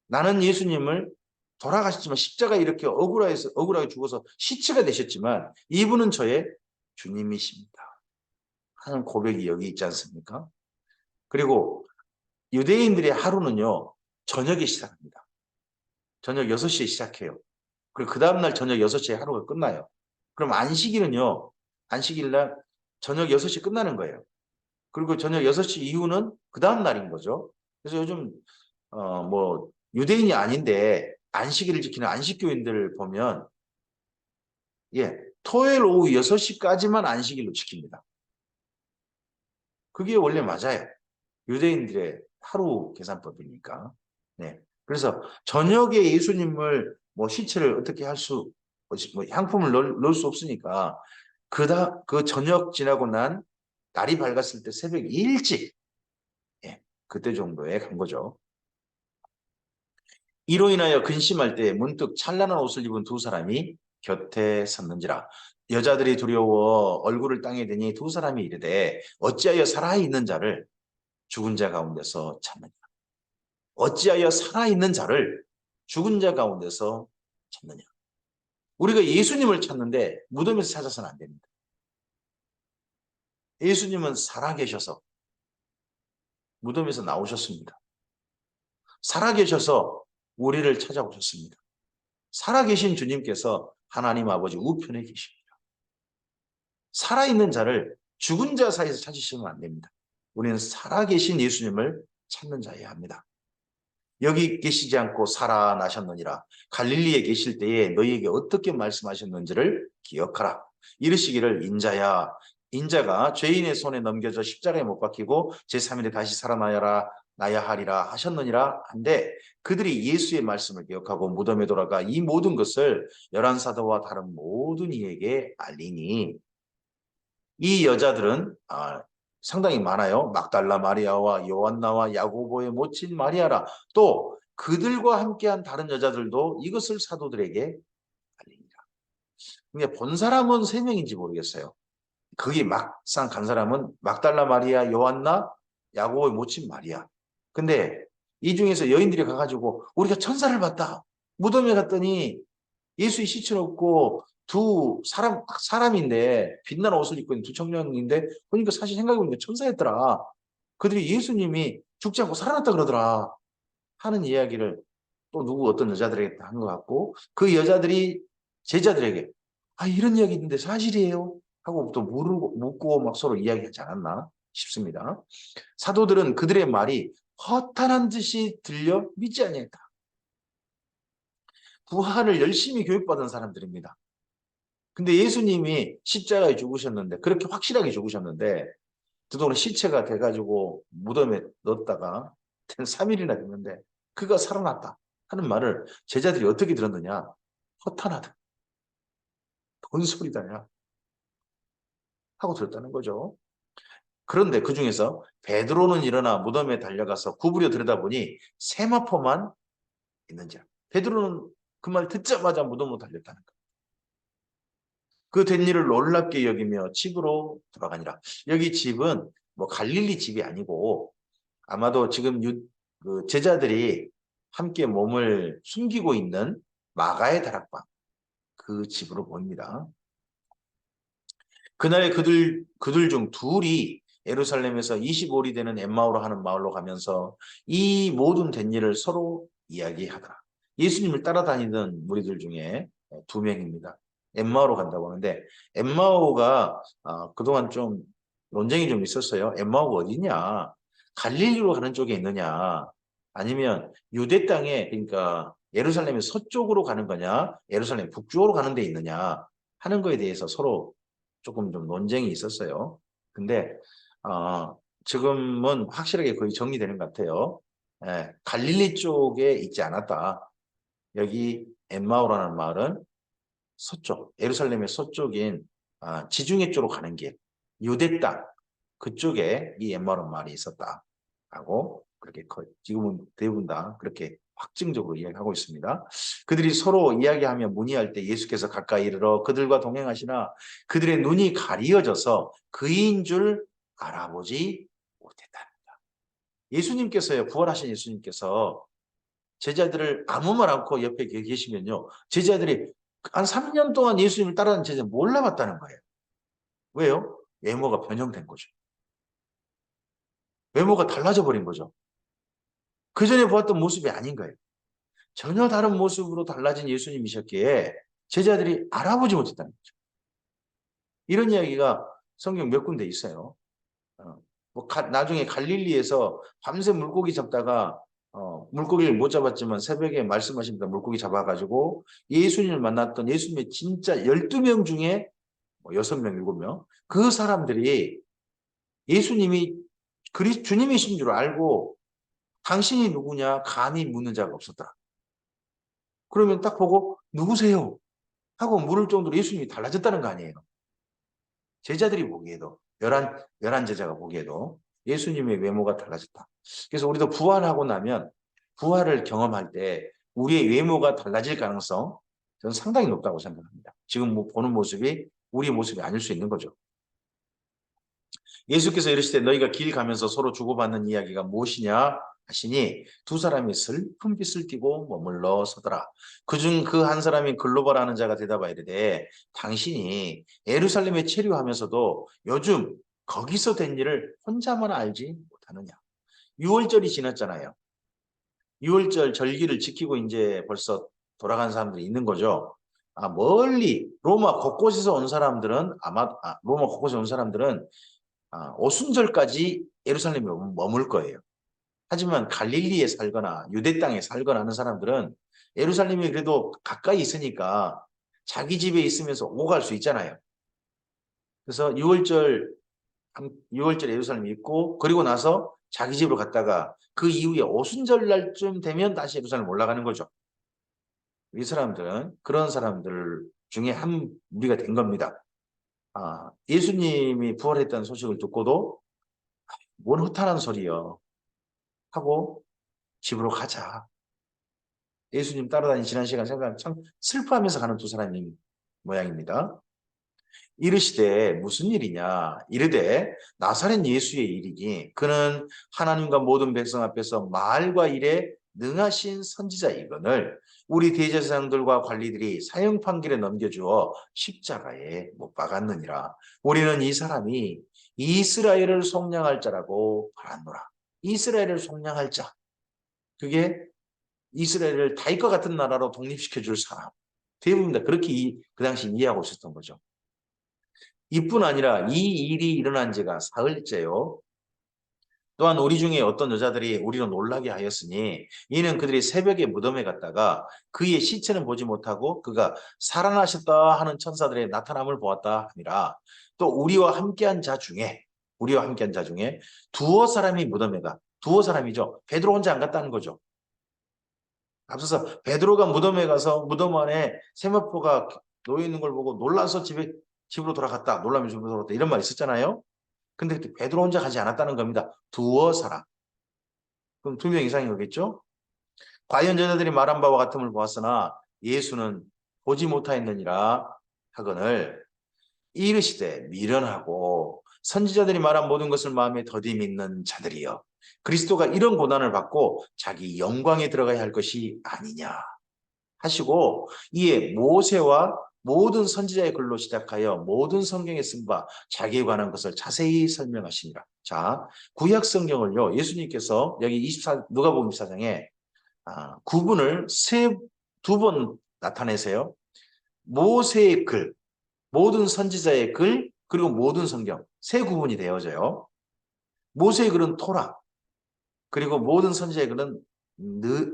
S1: 나는 예수님을 돌아가셨지만 십자가에 이렇게 억울하게 죽어서 시체가 되셨지만 이분은 저의 주님이십니다 하는 고백이 여기 있지 않습니까? 그리고 유대인들의 하루는요 저녁에 시작합니다. 저녁 6시에 시작해요. 그리고 그 다음날 저녁 6시에 하루가 끝나요. 그럼 안식일날 저녁 6시에 끝나는 거예요. 그리고 저녁 6시 이후는 그 다음날인 거죠. 그래서 요즘 유대인이 아닌데 안식일을 지키는 안식교인들 보면 토요일 오후 6시까지만 안식일로 지킵니다. 그게 원래 맞아요. 유대인들의 하루 계산법이니까. 네. 그래서 저녁에 예수님을 뭐 시체를 어떻게 할 수, 뭐 향품을 넣을 수 없으니까 그 저녁 지나고 난 날이 밝았을 때 새벽 일찍, 예, 그때 정도에 간 거죠. 이로 인하여 근심할 때 문득 찬란한 옷을 입은 두 사람이 곁에 섰는지라. 여자들이 두려워 얼굴을 땅에 대니 두 사람이 이르되 어찌하여 살아있는 자를 죽은 자 가운데서 찾느냐. 어찌하여 살아있는 자를 죽은 자 가운데서 찾느냐. 우리가 예수님을 찾는데 무덤에서 찾아서는 안 됩니다. 예수님은 살아계셔서 무덤에서 나오셨습니다. 살아계셔서 우리를 찾아오셨습니다. 살아계신 주님께서 하나님 아버지 우편에 계십니다. 살아있는 자를 죽은 자 사이에서 찾으시면 안 됩니다. 우리는 살아계신 예수님을 찾는 자여야 합니다. 여기 계시지 않고 살아나셨느니라. 갈릴리에 계실 때에 너희에게 어떻게 말씀하셨는지를 기억하라. 이르시기를 인자가 죄인의 손에 넘겨져 십자가에 못 박히고 제3일에 다시 살아나야 하리라 하셨느니라 한데 그들이 예수의 말씀을 기억하고 무덤에 돌아가 이 모든 것을 11사도와 다른 모든 이에게 알리니 이 여자들은 상당히 많아요. 막달라 마리아와 요한나와 야고보의 모친 마리아라. 또 그들과 함께한 다른 여자들도 이것을 사도들에게 알립니다. 근데 본 사람은 3명인지 모르겠어요. 거기 막상 간 사람은 막달라 마리아, 요한나, 야고보의 모친 마리아. 근데 이 중에서 여인들이 가가지고 우리가 천사를 봤다. 무덤에 갔더니 예수의 시체는 없고 사람인데 빛나는 옷을 입고 있는 두 청년인데 그러니까 사실 생각해보니까 천사였더라. 그들이 예수님이 죽지 않고 살아났다 그러더라 하는 이야기를 또 누구 어떤 여자들에게 한 것 같고 그 여자들이 제자들에게 이런 이야기 있는데 사실이에요? 하고 또 묻고 막 서로 이야기하지 않았나 싶습니다. 사도들은 그들의 말이 허탄한 듯이 들려 믿지 아니했다. 부활을 열심히 교육받은 사람들입니다. 근데 예수님이 십자가에 죽으셨는데 그렇게 확실하게 죽으셨는데 그동안 시체가 돼가지고 무덤에 넣었다가 3일이나 됐는데 그가 살아났다 하는 말을 제자들이 어떻게 들었느냐. 허탄하다. 뭔 소리다냐 하고 들었다는 거죠. 그런데 그 중에서 베드로는 일어나 무덤에 달려가서 구부려 들여다보니 세마포만 있는지라. 베드로는 그 말 듣자마자 무덤으로 달렸다는 거예요. 그 된 일을 놀랍게 여기며 집으로 돌아가니라. 여기 집은 뭐 갈릴리 집이 아니고 아마도 지금 그 제자들이 함께 몸을 숨기고 있는 마가의 다락방 그 집으로 보입니다. 그날에 그들 중 둘이 예루살렘에서 25리 되는 엠마오로 하는 마을로 가면서 이 모든 된 일을 서로 이야기하더라. 예수님을 따라다니던 무리들 중에 2명입니다. 엠마오로 간다고 하는데 엠마오가 그동안 좀 논쟁이 좀 있었어요. 엠마오가 어디냐? 갈릴리로 가는 쪽에 있느냐? 아니면 유대 땅에 그러니까 예루살렘의 서쪽으로 가는 거냐? 예루살렘 북쪽으로 가는 데 있느냐? 하는 거에 대해서 서로 조금 좀 논쟁이 있었어요. 근데 지금은 확실하게 거의 정리되는 것 같아요. 갈릴리 쪽에 있지 않았다. 여기 엠마오라는 마을은 서쪽, 예루살렘의 서쪽인 지중해 쪽으로 가는 길, 유대 땅 그쪽에 이 엠마오라는 마을이 있었다라고 그렇게 지금은 대부분 다 그렇게 확증적으로 이야기하고 있습니다. 그들이 서로 이야기하며 문의할 때 예수께서 가까이 이르러 그들과 동행하시나 그들의 눈이 가리어져서 그인 줄 알아보지 못했답니다. 예수님께서요, 부활하신 예수님께서 제자들을 아무 말 않고 옆에 계시면요, 제자들이 한 3년 동안 예수님을 따라다니는 제자 몰라봤다는 거예요. 왜요? 외모가 변형된 거죠. 외모가 달라져 버린 거죠. 그 전에 보았던 모습이 아닌 거예요. 전혀 다른 모습으로 달라진 예수님이셨기에 제자들이 알아보지 못했다는 거죠. 이런 이야기가 성경 몇 군데 있어요. 나중에 갈릴리에서 밤새 물고기 잡다가 물고기를 못 잡았지만 새벽에 말씀하십니다. 물고기 잡아가지고 예수님을 만났던 예수님의 진짜 12명 중에 6명, 7명 그 사람들이 예수님이 주님이신 줄 알고 당신이 누구냐 감히 묻는 자가 없었더라. 그러면 딱 보고 누구세요? 하고 물을 정도로 예수님이 달라졌다는 거 아니에요. 제자들이 보기에도 열한 제자가 보기에도 예수님의 외모가 달라졌다. 그래서 우리도 부활하고 나면 부활을 경험할 때 우리의 외모가 달라질 가능성 저는 상당히 높다고 생각합니다. 지금 뭐 보는 모습이 우리 모습이 아닐 수 있는 거죠. 예수께서 이르시되 너희가 길 가면서 서로 주고받는 이야기가 무엇이냐 하시니 두 사람이 슬픈 빛을 띠고 머물러 서더라. 그중 그 한 사람이 글로벌하는 자가 대답하여 이르되 당신이 예루살렘에 체류하면서도 요즘 거기서 된 일을 혼자만 알지 못하느냐. 6월절이 지났잖아요. 6월절 절기를 지키고 이제 벌써 돌아간 사람들이 있는 거죠. 멀리 로마 곳곳에서 온 사람들은 로마 곳곳에 온 사람들은 오순절까지 예루살렘에 머물 거예요. 하지만 갈릴리에 살거나 유대 땅에 살거나 하는 사람들은 예루살렘이 그래도 가까이 있으니까 자기 집에 있으면서 오고 갈 수 있잖아요. 그래서 6월절 예루살렘에 있고 그리고 나서 자기 집으로 갔다가 그 이후에 오순절 날쯤 되면 다시 예루살렘 올라가는 거죠. 이 사람들은 그런 사람들 중에 한 무리가 된 겁니다. 예수님이 부활했다는 소식을 듣고도 뭔 허탄한 소리요 하고 집으로 가자. 예수님 따라다닌 지난 시간 생각하면 참 슬퍼하면서 가는 두 사람이 모양입니다. 이르시되 무슨 일이냐 이르되 나사렛 예수의 일이니 그는 하나님과 모든 백성 앞에서 말과 일에 능하신 선지자이거늘 우리 대제사장들과 관리들이 사형 판결에 넘겨주어 십자가에 못 박았느니라. 우리는 이 사람이 이스라엘을 속량할 자라고 바랐노라. 이스라엘을 속량할 자. 그게 이스라엘을 다윗과 같은 나라로 독립시켜줄 사람. 대부분 다 그렇게 그 당시 이해하고 있었던 거죠. 이뿐 아니라 이 일이 일어난 지가 사흘째요. 또한 우리 중에 어떤 여자들이 우리를 놀라게 하였으니 이는 그들이 새벽에 무덤에 갔다가 그의 시체는 보지 못하고 그가 살아나셨다 하는 천사들의 나타남을 보았다 하니라. 또 우리와 함께한 자 중에 두어 사람이 무덤에 가. 두어 사람이죠. 베드로 혼자 안 갔다는 거죠. 앞서서 베드로가 무덤에 가서 무덤 안에 세마포가 놓여 있는 걸 보고 놀라서 집으로 돌아갔다. 놀라면 집으로 돌아갔다. 이런 말 있었잖아요. 근데 그때 베드로 혼자 가지 않았다는 겁니다. 두어 사람. 그럼 2명 이상이 오겠죠? 과연 여자들이 말한 바와 같음을 보았으나 예수는 보지 못하였느니라 하거늘 이르시되 미련하고 선지자들이 말한 모든 것을 마음에 더디 믿는 자들이여 그리스도가 이런 고난을 받고 자기 영광에 들어가야 할 것이 아니냐 하시고 이에 모세와 모든 선지자의 글로 시작하여 모든 성경에 쓴 바 자기에 관한 것을 자세히 설명하시니라. 자, 구약 성경을요. 예수님께서 여기 누가복음 24장에 구분을 두 번 나타내세요. 모세의 글, 모든 선지자의 글, 그리고 모든 성경 세 구분이 되어져요. 모세의 글은 토라, 그리고 모든 선지자의 글은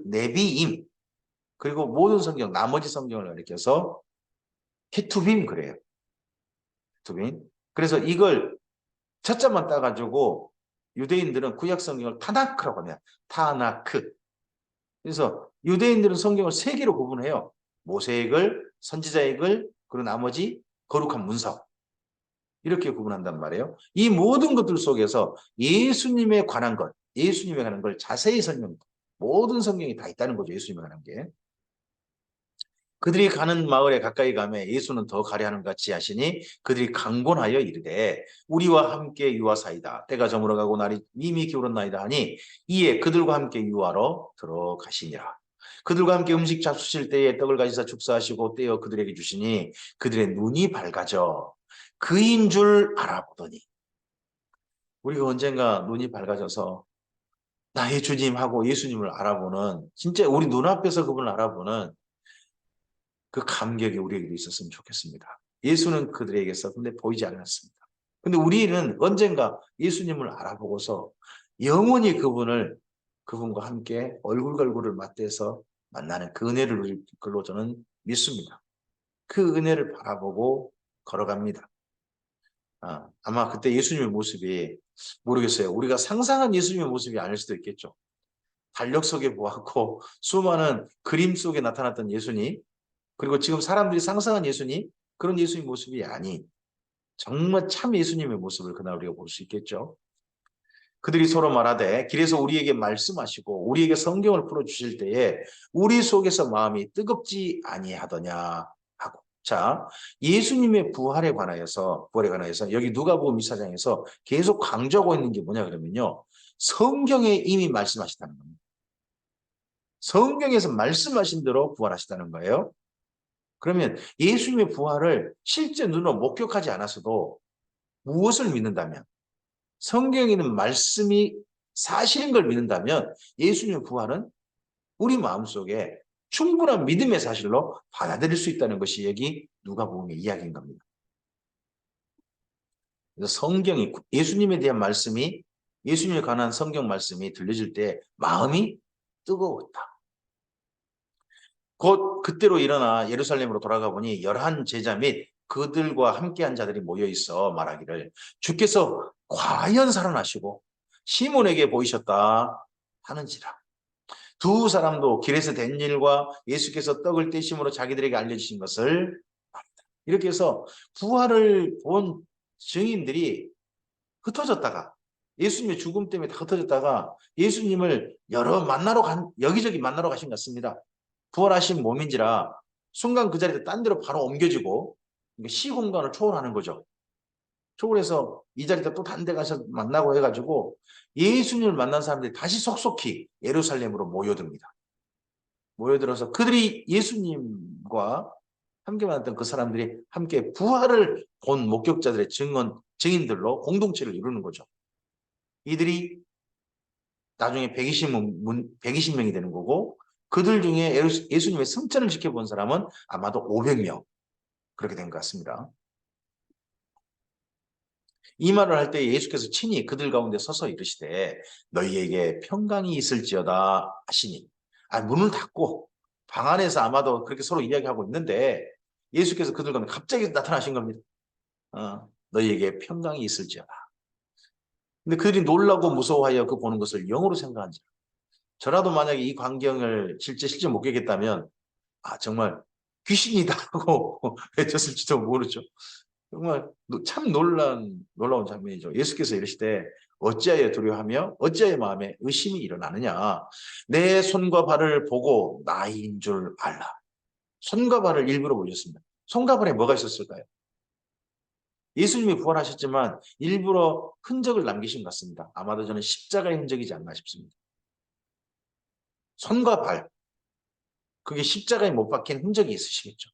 S1: 네비임, 그리고 모든 성경, 나머지 성경을 가리켜서 케투빔 그래요. 케투빔. 그래서 이걸 첫자만 따가지고 유대인들은 구약 성경을 타나크라고 합니다. 타나크. 그래서 유대인들은 성경을 세 개로 구분해요. 모세의 글, 선지자의 글, 그리고 나머지 거룩한 문서. 이렇게 구분한단 말이에요. 이 모든 것들 속에서 예수님에 관한 걸 자세히 설명합니다. 모든 성경이 다 있다는 거죠. 예수님에 관한 게. 그들이 가는 마을에 가까이 가매 예수는 더 가려 하는 것 같이 하시니 그들이 강권하여 이르되 우리와 함께 유하사이다. 때가 저물어가고 날이 이미 기울었나이다 하니 이에 그들과 함께 유하러 들어가시니라. 그들과 함께 음식 잡수실 때에 떡을 가지사 축사하시고 떼어 그들에게 주시니 그들의 눈이 밝아져 그인 줄 알아보더니 우리가 언젠가 눈이 밝아져서 나의 주님하고 예수님을 알아보는 진짜 우리 눈앞에서 그분을 알아보는 그 감격이 우리에게도 있었으면 좋겠습니다. 예수는 그들에게 있었는데 보이지 않았습니다. 근데 우리는 언젠가 예수님을 알아보고서 영원히 그분과 함께 얼굴 맞대서 만나는 그 은혜를 누릴 걸로 저는 믿습니다. 그 은혜를 바라보고 걸어갑니다. 아마 그때 예수님의 모습이 모르겠어요. 우리가 상상한 예수님의 모습이 아닐 수도 있겠죠. 달력 속에 보았고 수많은 그림 속에 나타났던 예수님, 그리고 지금 사람들이 상상한 예수님, 그런 예수님 모습이 아닌 정말 참 예수님의 모습을 그날 우리가 볼 수 있겠죠. 그들이 서로 말하되 길에서 우리에게 말씀하시고 우리에게 성경을 풀어주실 때에 우리 속에서 마음이 뜨겁지 아니하더냐 하고. 자, 예수님의 부활에 관하여서 여기 누가복음 2사장에서 계속 강조하고 있는 게 뭐냐 그러면요, 성경에 이미 말씀하시다는 겁니다. 성경에서 말씀하신 대로 부활하시다는 거예요. 그러면 예수님의 부활을 실제 눈으로 목격하지 않았어도 무엇을 믿는다면, 성경에 있는 말씀이 사실인 걸 믿는다면 예수님의 부활은 우리 마음속에 충분한 믿음의 사실로 받아들일 수 있다는 것이 여기 누가복음의 이야기인 겁니다. 그래서 성경이, 예수님에 대한 말씀이, 예수님에 관한 성경 말씀이 들려질 때 마음이 뜨거웠다. 곧 그때로 일어나 예루살렘으로 돌아가 보니 11 제자 및 그들과 함께한 자들이 모여 있어 말하기를 주께서 과연 살아나시고 시몬에게 보이셨다 하는지라. 두 사람도 길에서 된 일과 예수께서 떡을 떼심으로 자기들에게 알려주신 것을 말한다. 이렇게 해서 부활을 본 증인들이 흩어졌다가, 예수님의 죽음 때문에 다 흩어졌다가 예수님을 여기저기 만나러 가신 것 같습니다. 부활하신 몸인지라 순간 그 자리에 딴 데로 바로 옮겨지고 시공간을 초월하는 거죠. 초월해서 이 자리에 또 딴 데 가서 만나고 해가지고 예수님을 만난 사람들이 다시 속속히 예루살렘으로 모여듭니다. 모여들어서 그들이 예수님과 함께 만났던 그 사람들이 함께 부활을 본 목격자들의 증인들로 공동체를 이루는 거죠. 이들이 나중에 120명이 되는 거고, 그들 중에 예수님의 승천을 지켜본 사람은 아마도 500명, 그렇게 된 것 같습니다. 이 말을 할 때 예수께서 친히 그들 가운데 서서 이르시되 너희에게 평강이 있을지어다 하시니, 문을 닫고 방 안에서 아마도 그렇게 서로 이야기하고 있는데 예수께서 그들 가운데 갑자기 나타나신 겁니다. 너희에게 평강이 있을지어다. 근데 그들이 놀라고 무서워하여 그 보는 것을 영으로 생각한지라. 저라도 만약에 이 광경을 실제 목격했다면 정말 귀신이다 하고 외쳤을지도 모르죠. 정말 참 놀라운 장면이죠. 예수께서 이르시되 어찌하여 두려워하며 어찌하여 마음에 의심이 일어나느냐. 내 손과 발을 보고 나인 줄 알라. 손과 발을 일부러 보여줬습니다. 손과 발에 뭐가 있었을까요? 예수님이 부활하셨지만 일부러 흔적을 남기신 것 같습니다. 아마도 저는 십자가의 흔적이지 않나 싶습니다. 손과 발, 그게 십자가에 못 박힌 흔적이 있으시겠죠.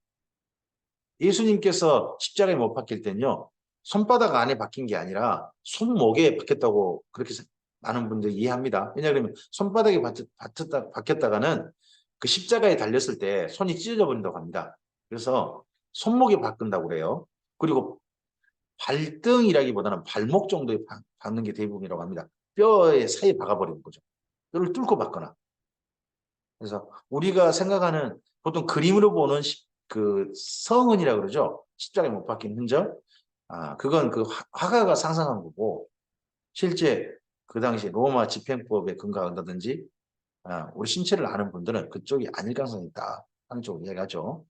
S1: 예수님께서 십자가에 못 박힐 때는요, 손바닥 안에 박힌 게 아니라 손목에 박혔다고 그렇게 많은 분들이 이해합니다. 왜냐하면 손바닥에 박혔다가는 그 십자가에 달렸을 때 손이 찢어져 버린다고 합니다. 그래서 손목에 박힌다고 그래요. 그리고 발등이라기보다는 발목 정도에 박는 게 대부분이라고 합니다. 뼈에 사이에 박아버리는 거죠. 뼈를 뚫고 박거나. 그래서 우리가 생각하는 보통 그림으로 보는 그 성은이라고 그러죠. 십자가에 못 박힌 흔적. 그건 그 화가가 상상한 거고, 실제 그 당시 로마 집행법에 근거한다든지 우리 신체를 아는 분들은 그쪽이 아닐 가능성이 있다 하는 쪽으로 이야기하죠.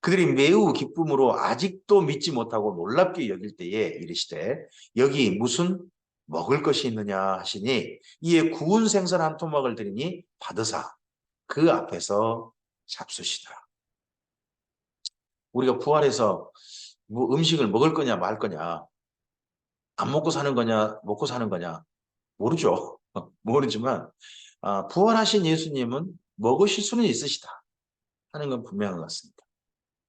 S1: 그들이 매우 기쁨으로 아직도 믿지 못하고 놀랍게 여길 때에 이르시되 여기 무슨 먹을 것이 있느냐 하시니 이에 구운 생선 한 토막을 드리니 받으사 그 앞에서 잡수시더라. 우리가 부활해서 뭐 음식을 먹을 거냐 말 거냐, 안 먹고 사는 거냐 먹고 사는 거냐 모르죠. 모르지만 부활하신 예수님은 먹으실 수는 있으시다 하는 건 분명한 것 같습니다.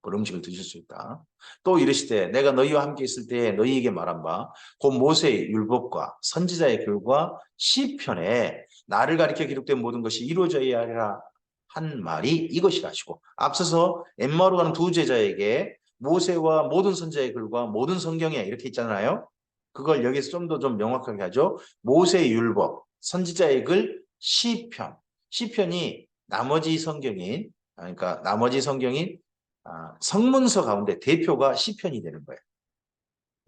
S1: 그 음식을 드실 수 있다. 또 이르시되 내가 너희와 함께 있을 때에 너희에게 말한 바 곧 모세의 율법과 선지자의 글과 시편에 나를 가리켜 기록된 모든 것이 이루어져야 하리라 한 말이 이것이라 하시고, 앞서서 엠마오로 가는 두 제자에게 모세와 모든 선지자의 글과 모든 성경에 이렇게 있잖아요. 그걸 여기서 좀 더 좀 명확하게 하죠. 모세의 율법, 선지자의 글, 시편. 시편이 나머지 성경인 성문서 가운데 대표가 시편이 되는 거예요.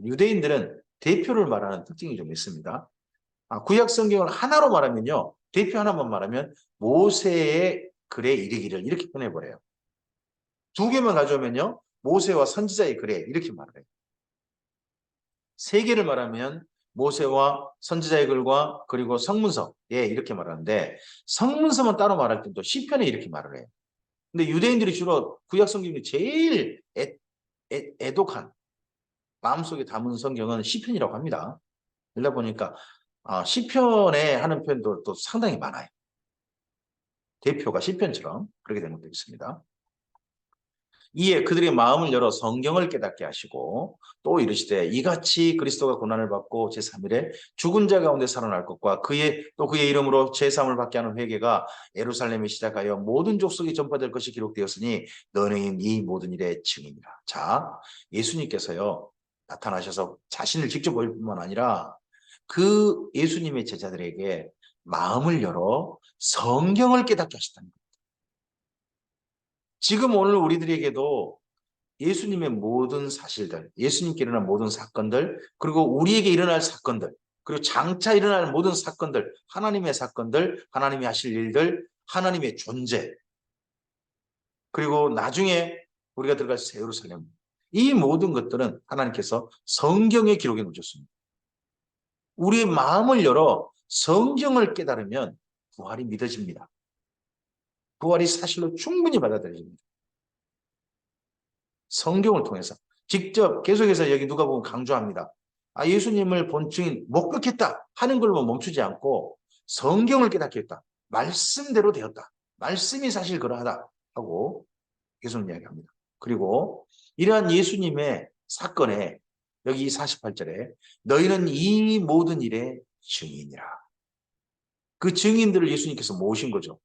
S1: 유대인들은 대표를 말하는 특징이 좀 있습니다. 구약 성경을 하나로 말하면요. 대표 하나만 말하면 모세의 글에 이르기를 이렇게 표현해버려요. 두 개만 가져오면요. 모세와 선지자의 글에 이렇게 말을 해요. 세 개를 말하면 모세와 선지자의 글과 그리고 성문서에 이렇게 말하는데 성문서만 따로 말할 때도 시편에 이렇게 말을 해요. 근데 유대인들이 주로 구약 성경이 제일 애독한 마음속에 담은 성경은 시편이라고 합니다. 그러다 보니까 시편에 하는 표현도 또 상당히 많아요. 대표가 시편처럼 그렇게 된 것도 있습니다. 이에 그들의 마음을 열어 성경을 깨닫게 하시고 또 이르시되 이같이 그리스도가 고난을 받고 제3일에 죽은 자 가운데 살아날 것과 그의 이름으로 제3을 받게 하는 회개가 예루살렘에 시작하여 모든 족속에 전파될 것이 기록되었으니 너는 이 모든 일의 증인이라. 자, 예수님께서요 나타나셔서 자신을 직접 보일 뿐만 아니라 그 예수님의 제자들에게 마음을 열어 성경을 깨닫게 하셨다는 거예요. 지금 오늘 우리들에게도 예수님의 모든 사실들, 예수님께 일어난 모든 사건들, 그리고 우리에게 일어날 사건들, 그리고 장차 일어날 모든 사건들, 하나님의 사건들, 하나님이 하실 일들, 하나님의 존재, 그리고 나중에 우리가 들어갈 새 예루살렘, 이 모든 것들은 하나님께서 성경에 기록해 놓으셨습니다. 우리의 마음을 열어 성경을 깨달으면 부활이 믿어집니다. 부활이 사실로 충분히 받아들여집니다. 성경을 통해서 직접 계속해서 여기 누가복음 강조합니다. 예수님을 본 증인 목격했다 하는 걸로 멈추지 않고 성경을 깨닫게 했다. 말씀대로 되었다. 말씀이 사실 그러하다 하고 계속 이야기합니다. 그리고 이러한 예수님의 사건에 여기 48절에 너희는 이 모든 일의 증인이라. 그 증인들을 예수님께서 모으신 거죠.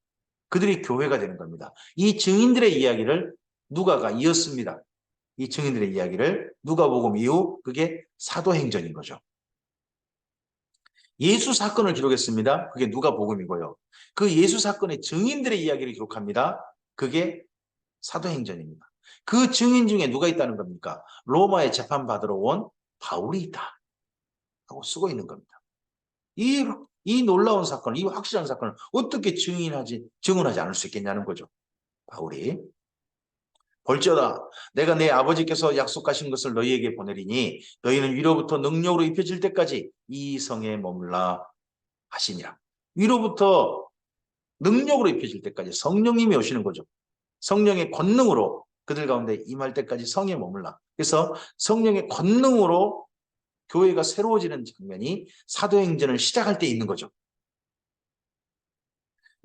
S1: 그들이 교회가 되는 겁니다. 이 증인들의 이야기를 누가가 이었습니다. 이 증인들의 이야기를 누가복음 이후 그게 사도행전인 거죠. 예수 사건을 기록했습니다. 그게 누가복음이고요. 그 예수 사건의 증인들의 이야기를 기록합니다. 그게 사도행전입니다. 그 증인 중에 누가 있다는 겁니까? 로마에 재판받으러 온 바울이 있다 하고 쓰고 있는 겁니다. 이 놀라운 사건, 이 확실한 사건을 어떻게 증언하지 않을 수 있겠냐는 거죠. 바울이. 볼지어다 내가 내 아버지께서 약속하신 것을 너희에게 보내리니 너희는 위로부터 능력으로 입혀질 때까지 이 성에 머물라 하시니라. 위로부터 능력으로 입혀질 때까지 성령님이 오시는 거죠. 성령의 권능으로 그들 가운데 임할 때까지 성에 머물라. 그래서 성령의 권능으로 교회가 새로워지는 장면이 사도행전을 시작할 때 있는 거죠.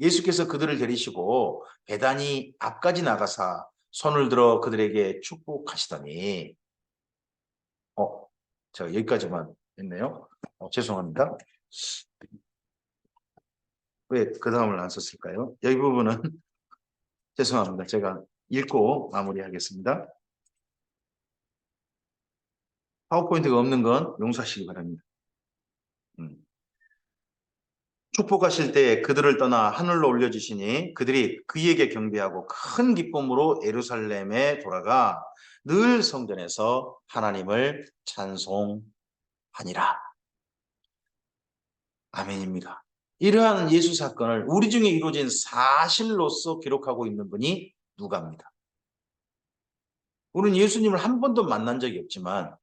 S1: 예수께서 그들을 데리시고 베다니 앞까지 나가사 손을 들어 그들에게 축복하시더니 제가 여기까지만 했네요. 죄송합니다. 왜 그 다음을 안 썼을까요? 여기 부분은 죄송합니다. 제가 읽고 마무리하겠습니다. 파워포인트가 없는 건 용서하시기 바랍니다. 축복하실 때 그들을 떠나 하늘로 올려주시니 그들이 그에게 경배하고 큰 기쁨으로 예루살렘에 돌아가 늘 성전에서 하나님을 찬송하니라. 아멘입니다. 이러한 예수 사건을 우리 중에 이루어진 사실로서 기록하고 있는 분이 누가입니다. 우리는 예수님을 한 번도 만난 적이 없지만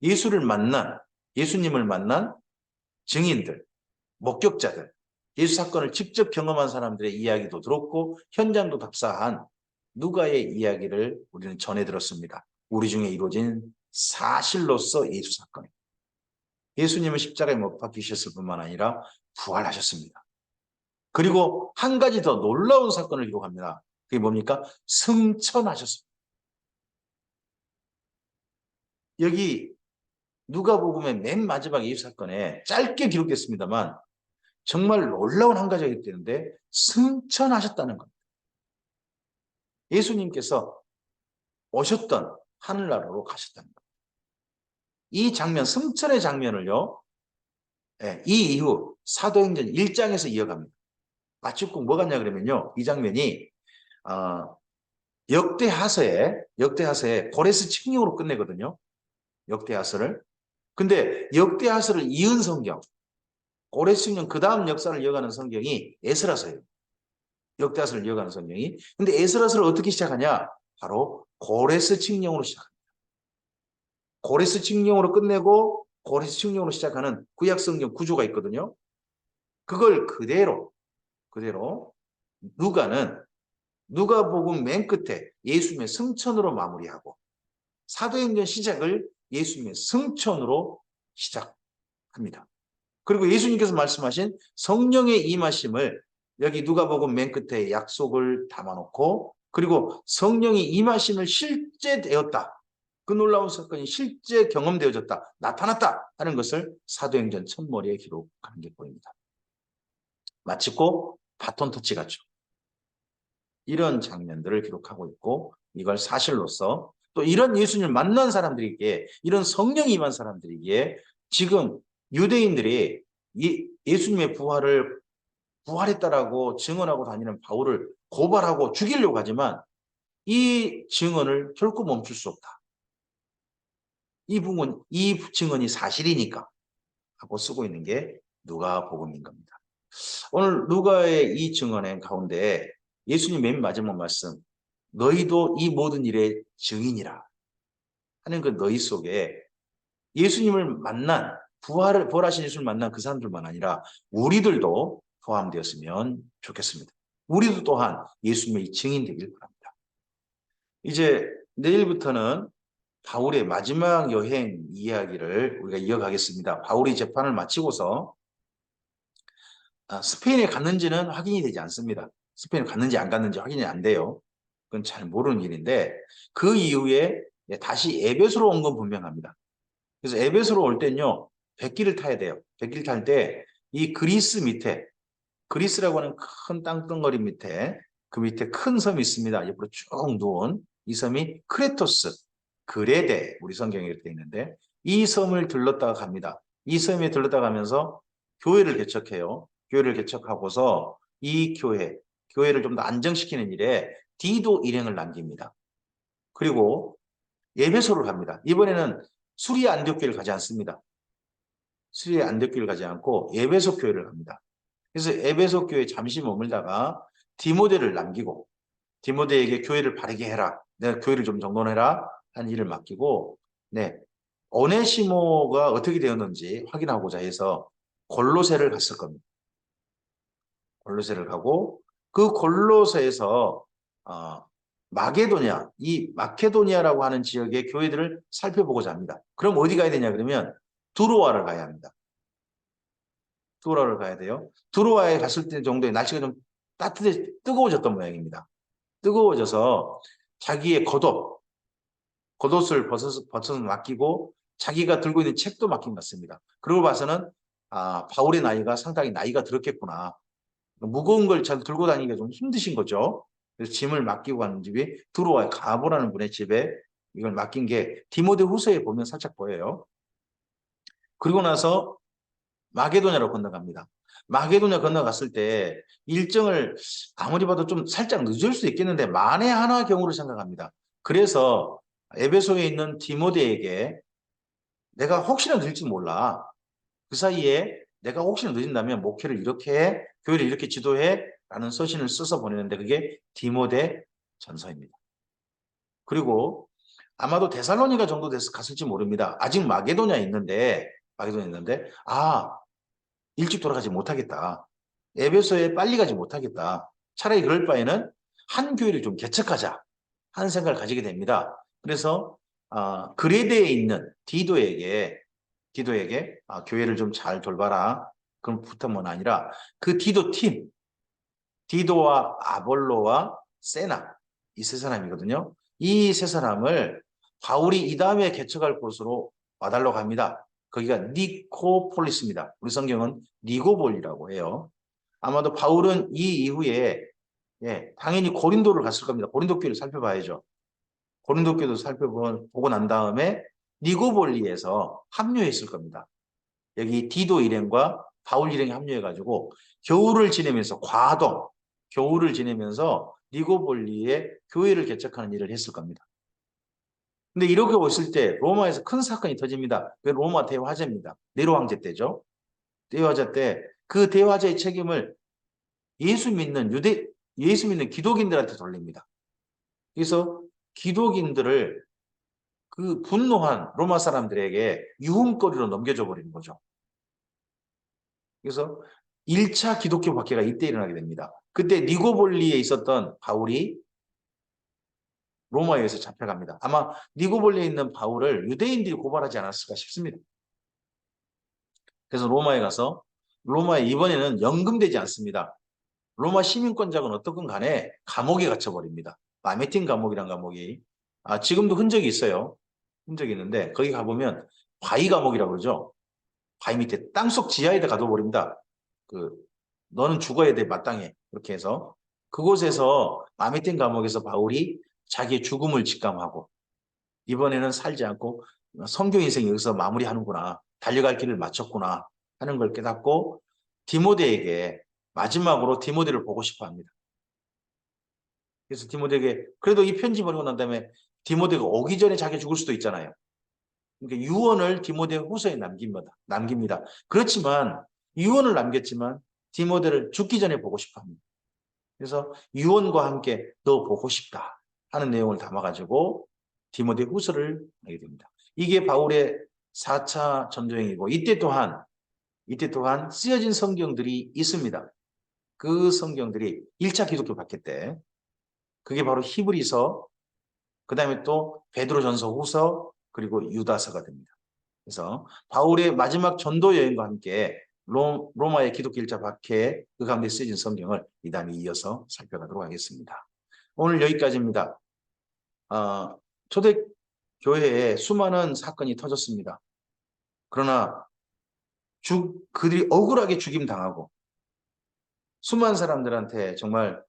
S1: 예수님을 만난 증인들, 목격자들, 예수 사건을 직접 경험한 사람들의 이야기도 들었고 현장도 답사한 누가의 이야기를 우리는 전해 들었습니다. 우리 중에 이루어진 사실로서 예수 사건입니다. 예수님은 십자가에 못 박히셨을 뿐만 아니라 부활하셨습니다. 그리고 한 가지 더 놀라운 사건을 기록합니다. 그게 뭡니까? 승천하셨습니다. 여기 누가복음의 맨 마지막 예수 사건에 짧게 기록됐습니다만 정말 놀라운 한 가지가 있는데 승천하셨다는 겁니다. 예수님께서 오셨던 하늘나라로 가셨다는 겁니다. 이 장면, 승천의 장면을요. 이 이후 사도행전 1장에서 이어갑니다. 마치 꼭 뭐가 있냐 그러면요. 이 장면이 역대하서에 고레스 칙령으로 끝내거든요. 역대하서를. 근데 역대하서를 이은 성경, 고레스년 그 다음 역사를 이어가는 성경이 에스라서예요. 역대하서를 이어가는 성경이. 근데 에스라서를 어떻게 시작하냐? 바로 고레스 칙령으로 시작합니다. 고레스 칙령으로 끝내고 고레스 칙령으로 시작하는 구약 성경 구조가 있거든요. 그걸 그대로 누가복음 맨 끝에 예수님의 승천으로 마무리하고 사도행전 시작을 예수님의 승천으로 시작합니다. 그리고 예수님께서 말씀하신 성령의 임하심을 여기 누가복음 맨 끝에 약속을 담아놓고, 그리고 성령이 임하심을 실제 되었다. 그 놀라운 사건이 실제 경험되어졌다. 나타났다 하는 것을 사도행전 첫머리에 기록하는 게 보입니다. 마치고 바톤 터치 같죠. 이런 장면들을 기록하고 있고, 이걸 사실로서 또 이런 예수님을 만난 사람들에게, 이런 성령이 임한 사람들에게 지금 유대인들이 예수님의 부활했다라고 증언하고 다니는 바울을 고발하고 죽이려고 하지만 이 증언을 결코 멈출 수 없다. 이 증언이 사실이니까 하고 쓰고 있는 게 누가복음인 겁니다. 오늘 누가의 이 증언의 가운데 예수님 맨 마지막 말씀, 너희도 이 모든 일의 증인이라 하는 그 너희 속에 예수님을 만난, 부활하신 예수님을 만난 그 사람들만 아니라 우리들도 포함되었으면 좋겠습니다. 우리도 또한 예수님의 증인 되길 바랍니다. 이제 내일부터는 바울의 마지막 여행 이야기를 우리가 이어가겠습니다. 바울이 재판을 마치고서 스페인에 갔는지는 확인이 되지 않습니다. 스페인에 갔는지 안 갔는지 확인이 안 돼요. 그건 잘 모르는 일인데 그 이후에 다시 에베소로 온 건 분명합니다. 그래서 에베소로 올 때는요, 백기를 타야 돼요. 백기를 탈 때 이 그리스 밑에, 그리스라고 하는 큰 땅덩어리 밑에, 그 밑에 큰 섬이 있습니다. 옆으로 쭉 누운 이 섬이 크레토스, 그레데, 우리 성경에 이렇게 되어 있는데 이 섬을 들렀다가 갑니다. 이 섬에 들렀다가 가면서 교회를 개척해요. 교회를 개척하고서 이 교회를 좀 더 안정시키는 일에 디도 일행을 남깁니다. 그리고 에베소를 갑니다. 이번에는 수리아 안디옥 교회를 가지 않습니다. 수리아 안디옥 교회를 가지 않고 에베소 교회를 갑니다. 그래서 에베소 교회에 잠시 머물다가 디모데를 남기고 디모데에게 교회를 바르게 해라. 내가 교회를 좀 정돈해라. 하는 일을 맡기고, 네. 오네시모가 어떻게 되었는지 확인하고자 해서 골로새를 갔을 겁니다. 골로새를 가고 그 골로새에서 마케도니아라고 하는 지역의 교회들을 살펴보고자 합니다. 그럼 어디 가야 되냐 그러면 두로아를 가야 합니다. 두로아를 가야 돼요. 두로아에 갔을 때 정도의 날씨가 좀 뜨거워졌던 모양입니다. 뜨거워져서 자기의 겉옷을 벗어서 맡기고 자기가 들고 있는 책도 맡긴 것 같습니다. 그러고 봐서는 바울의 나이가 상당히 나이가 들었겠구나. 무거운 걸 잘 들고 다니기가 좀 힘드신 거죠. 그래서 짐을 맡기고 가는 집이 두로와 가보라는 분의 집에 이걸 맡긴 게 디모데 후서에 보면 살짝 보여요. 그리고 나서 마게도냐로 건너갑니다. 마게도냐 건너갔을 때 일정을 아무리 봐도 좀 살짝 늦을 수 있겠는데 만에 하나 경우를 생각합니다. 그래서 에베소에 있는 디모데에게 내가 혹시나 늦을지 몰라. 그 사이에 내가 혹시나 늦은다면 목회를 이렇게 해, 교회를 이렇게 지도해 라는 서신을 써서 보내는데 그게 디모데 전서입니다. 그리고 아마도 데살로니가 정도 돼서 갔을지 모릅니다. 아직 마게도냐에 있는데 일찍 돌아가지 못하겠다. 에베소에 빨리 가지 못하겠다. 차라리 그럴 바에는 한 교회를 좀 개척하자 하는 생각을 가지게 됩니다. 그래서 그레데에 있는 디도에게 교회를 좀 잘 돌봐라. 그런 부탁만 아니라 그 디도와 아볼로와 세나 이 세 사람이거든요. 이 세 사람을 바울이 이 다음에 개척할 곳으로 와달라고 합니다. 거기가 니코폴리스입니다. 우리 성경은 니고볼이라고 해요. 아마도 바울은 이 이후에 당연히 고린도를 갔을 겁니다. 고린도 교회를 살펴봐야죠. 고린도 교회도 살펴보고 난 다음에 니고볼리에서 합류했을 겁니다. 여기 디도 일행과 바울 일행이 합류해가지고 겨울을 지내면서 니고볼리에 교회를 개척하는 일을 했을 겁니다. 근데 이러고 있을 때 로마에서 큰 사건이 터집니다. 그 로마 대화제입니다. 네로 황제 때죠. 대화제 때 그 대화제의 책임을 예수 믿는 기독인들한테 돌립니다. 그래서 기독인들을 그 분노한 로마 사람들에게 유흥거리로 넘겨줘 버리는 거죠. 그래서 1차 기독교 박해가 이때 일어나게 됩니다. 그때 니고볼리에 있었던 바울이 로마에 의해서 잡혀갑니다. 아마 니고볼리에 있는 바울을 유대인들이 고발하지 않았을까 싶습니다. 그래서 로마에 가서 로마에 이번에는 연금되지 않습니다. 로마 시민권자건 어떻건 간에 감옥에 갇혀버립니다. 마메틴 감옥이란 감옥이 지금도 흔적이 있어요. 흔적이 있는데 거기 가보면 바위 감옥이라고 그러죠. 바위 밑에 땅속 지하에다 가둬버립니다. 그 너는 죽어야 돼 마땅해 그렇게 해서 그곳에서 마메틴 감옥에서 바울이 자기의 죽음을 직감하고 이번에는 살지 않고 선교 인생이 여기서 마무리하는구나 달려갈 길을 마쳤구나 하는 걸 깨닫고 디모데에게 마지막으로 디모데를 보고 싶어 합니다. 그래서 디모데에게 그래도 이 편지 보내고 난 다음에 디모데가 오기 전에 자기 죽을 수도 있잖아요. 그러니까 유언을 디모데 후서에 남깁니다. 그렇지만 유언을 남겼지만 디모데를 죽기 전에 보고 싶어 합니다. 그래서 유언과 함께 너 보고 싶다 하는 내용을 담아가지고 디모데 후서를 하게 됩니다. 이게 바울의 4차 전도행이고 이때 또한 쓰여진 성경들이 있습니다. 그 성경들이 1차 기독교 박해 때 그게 바로 히브리서 그 다음에 또 베드로전서 후서 그리고 유다서가 됩니다. 그래서 바울의 마지막 전도 여행과 함께 로마의 기독교 1차 박해 그 가운데 쓰여진 성경을 이 다음에 이어서 살펴가도록 하겠습니다. 오늘 여기까지입니다. 초대교회에 수많은 사건이 터졌습니다. 그러나 그들이 억울하게 죽임당하고 수많은 사람들한테 정말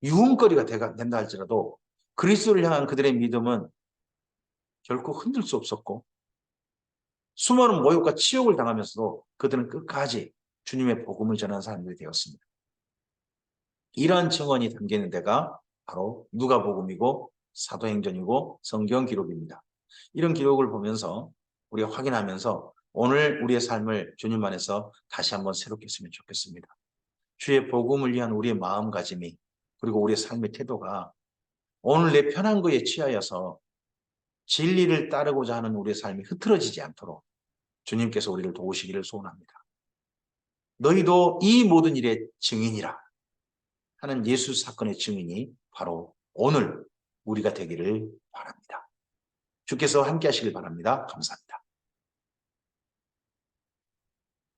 S1: 유흥거리가 된다 할지라도 그리스도를 향한 그들의 믿음은 결코 흔들 수 없었고 수많은 모욕과 치욕을 당하면서도 그들은 끝까지 주님의 복음을 전하는 사람들이 되었습니다. 이러한 증언이 담기는 데가 바로 누가복음이고 사도행전이고 성경 기록입니다. 이런 기록을 보면서 우리가 확인하면서 오늘 우리의 삶을 주님 안에서 다시 한번 새롭게 했으면 좋겠습니다. 주의 복음을 위한 우리의 마음가짐이 그리고 우리의 삶의 태도가 오늘 내 편한 거에 취하여서 진리를 따르고자 하는 우리의 삶이 흐트러지지 않도록 주님께서 우리를 도우시기를 소원합니다. 너희도 이 모든 일의 증인이라 하는 예수 사건의 증인이 바로 오늘 우리가 되기를 바랍니다. 주께서 함께 하시길 바랍니다. 감사합니다.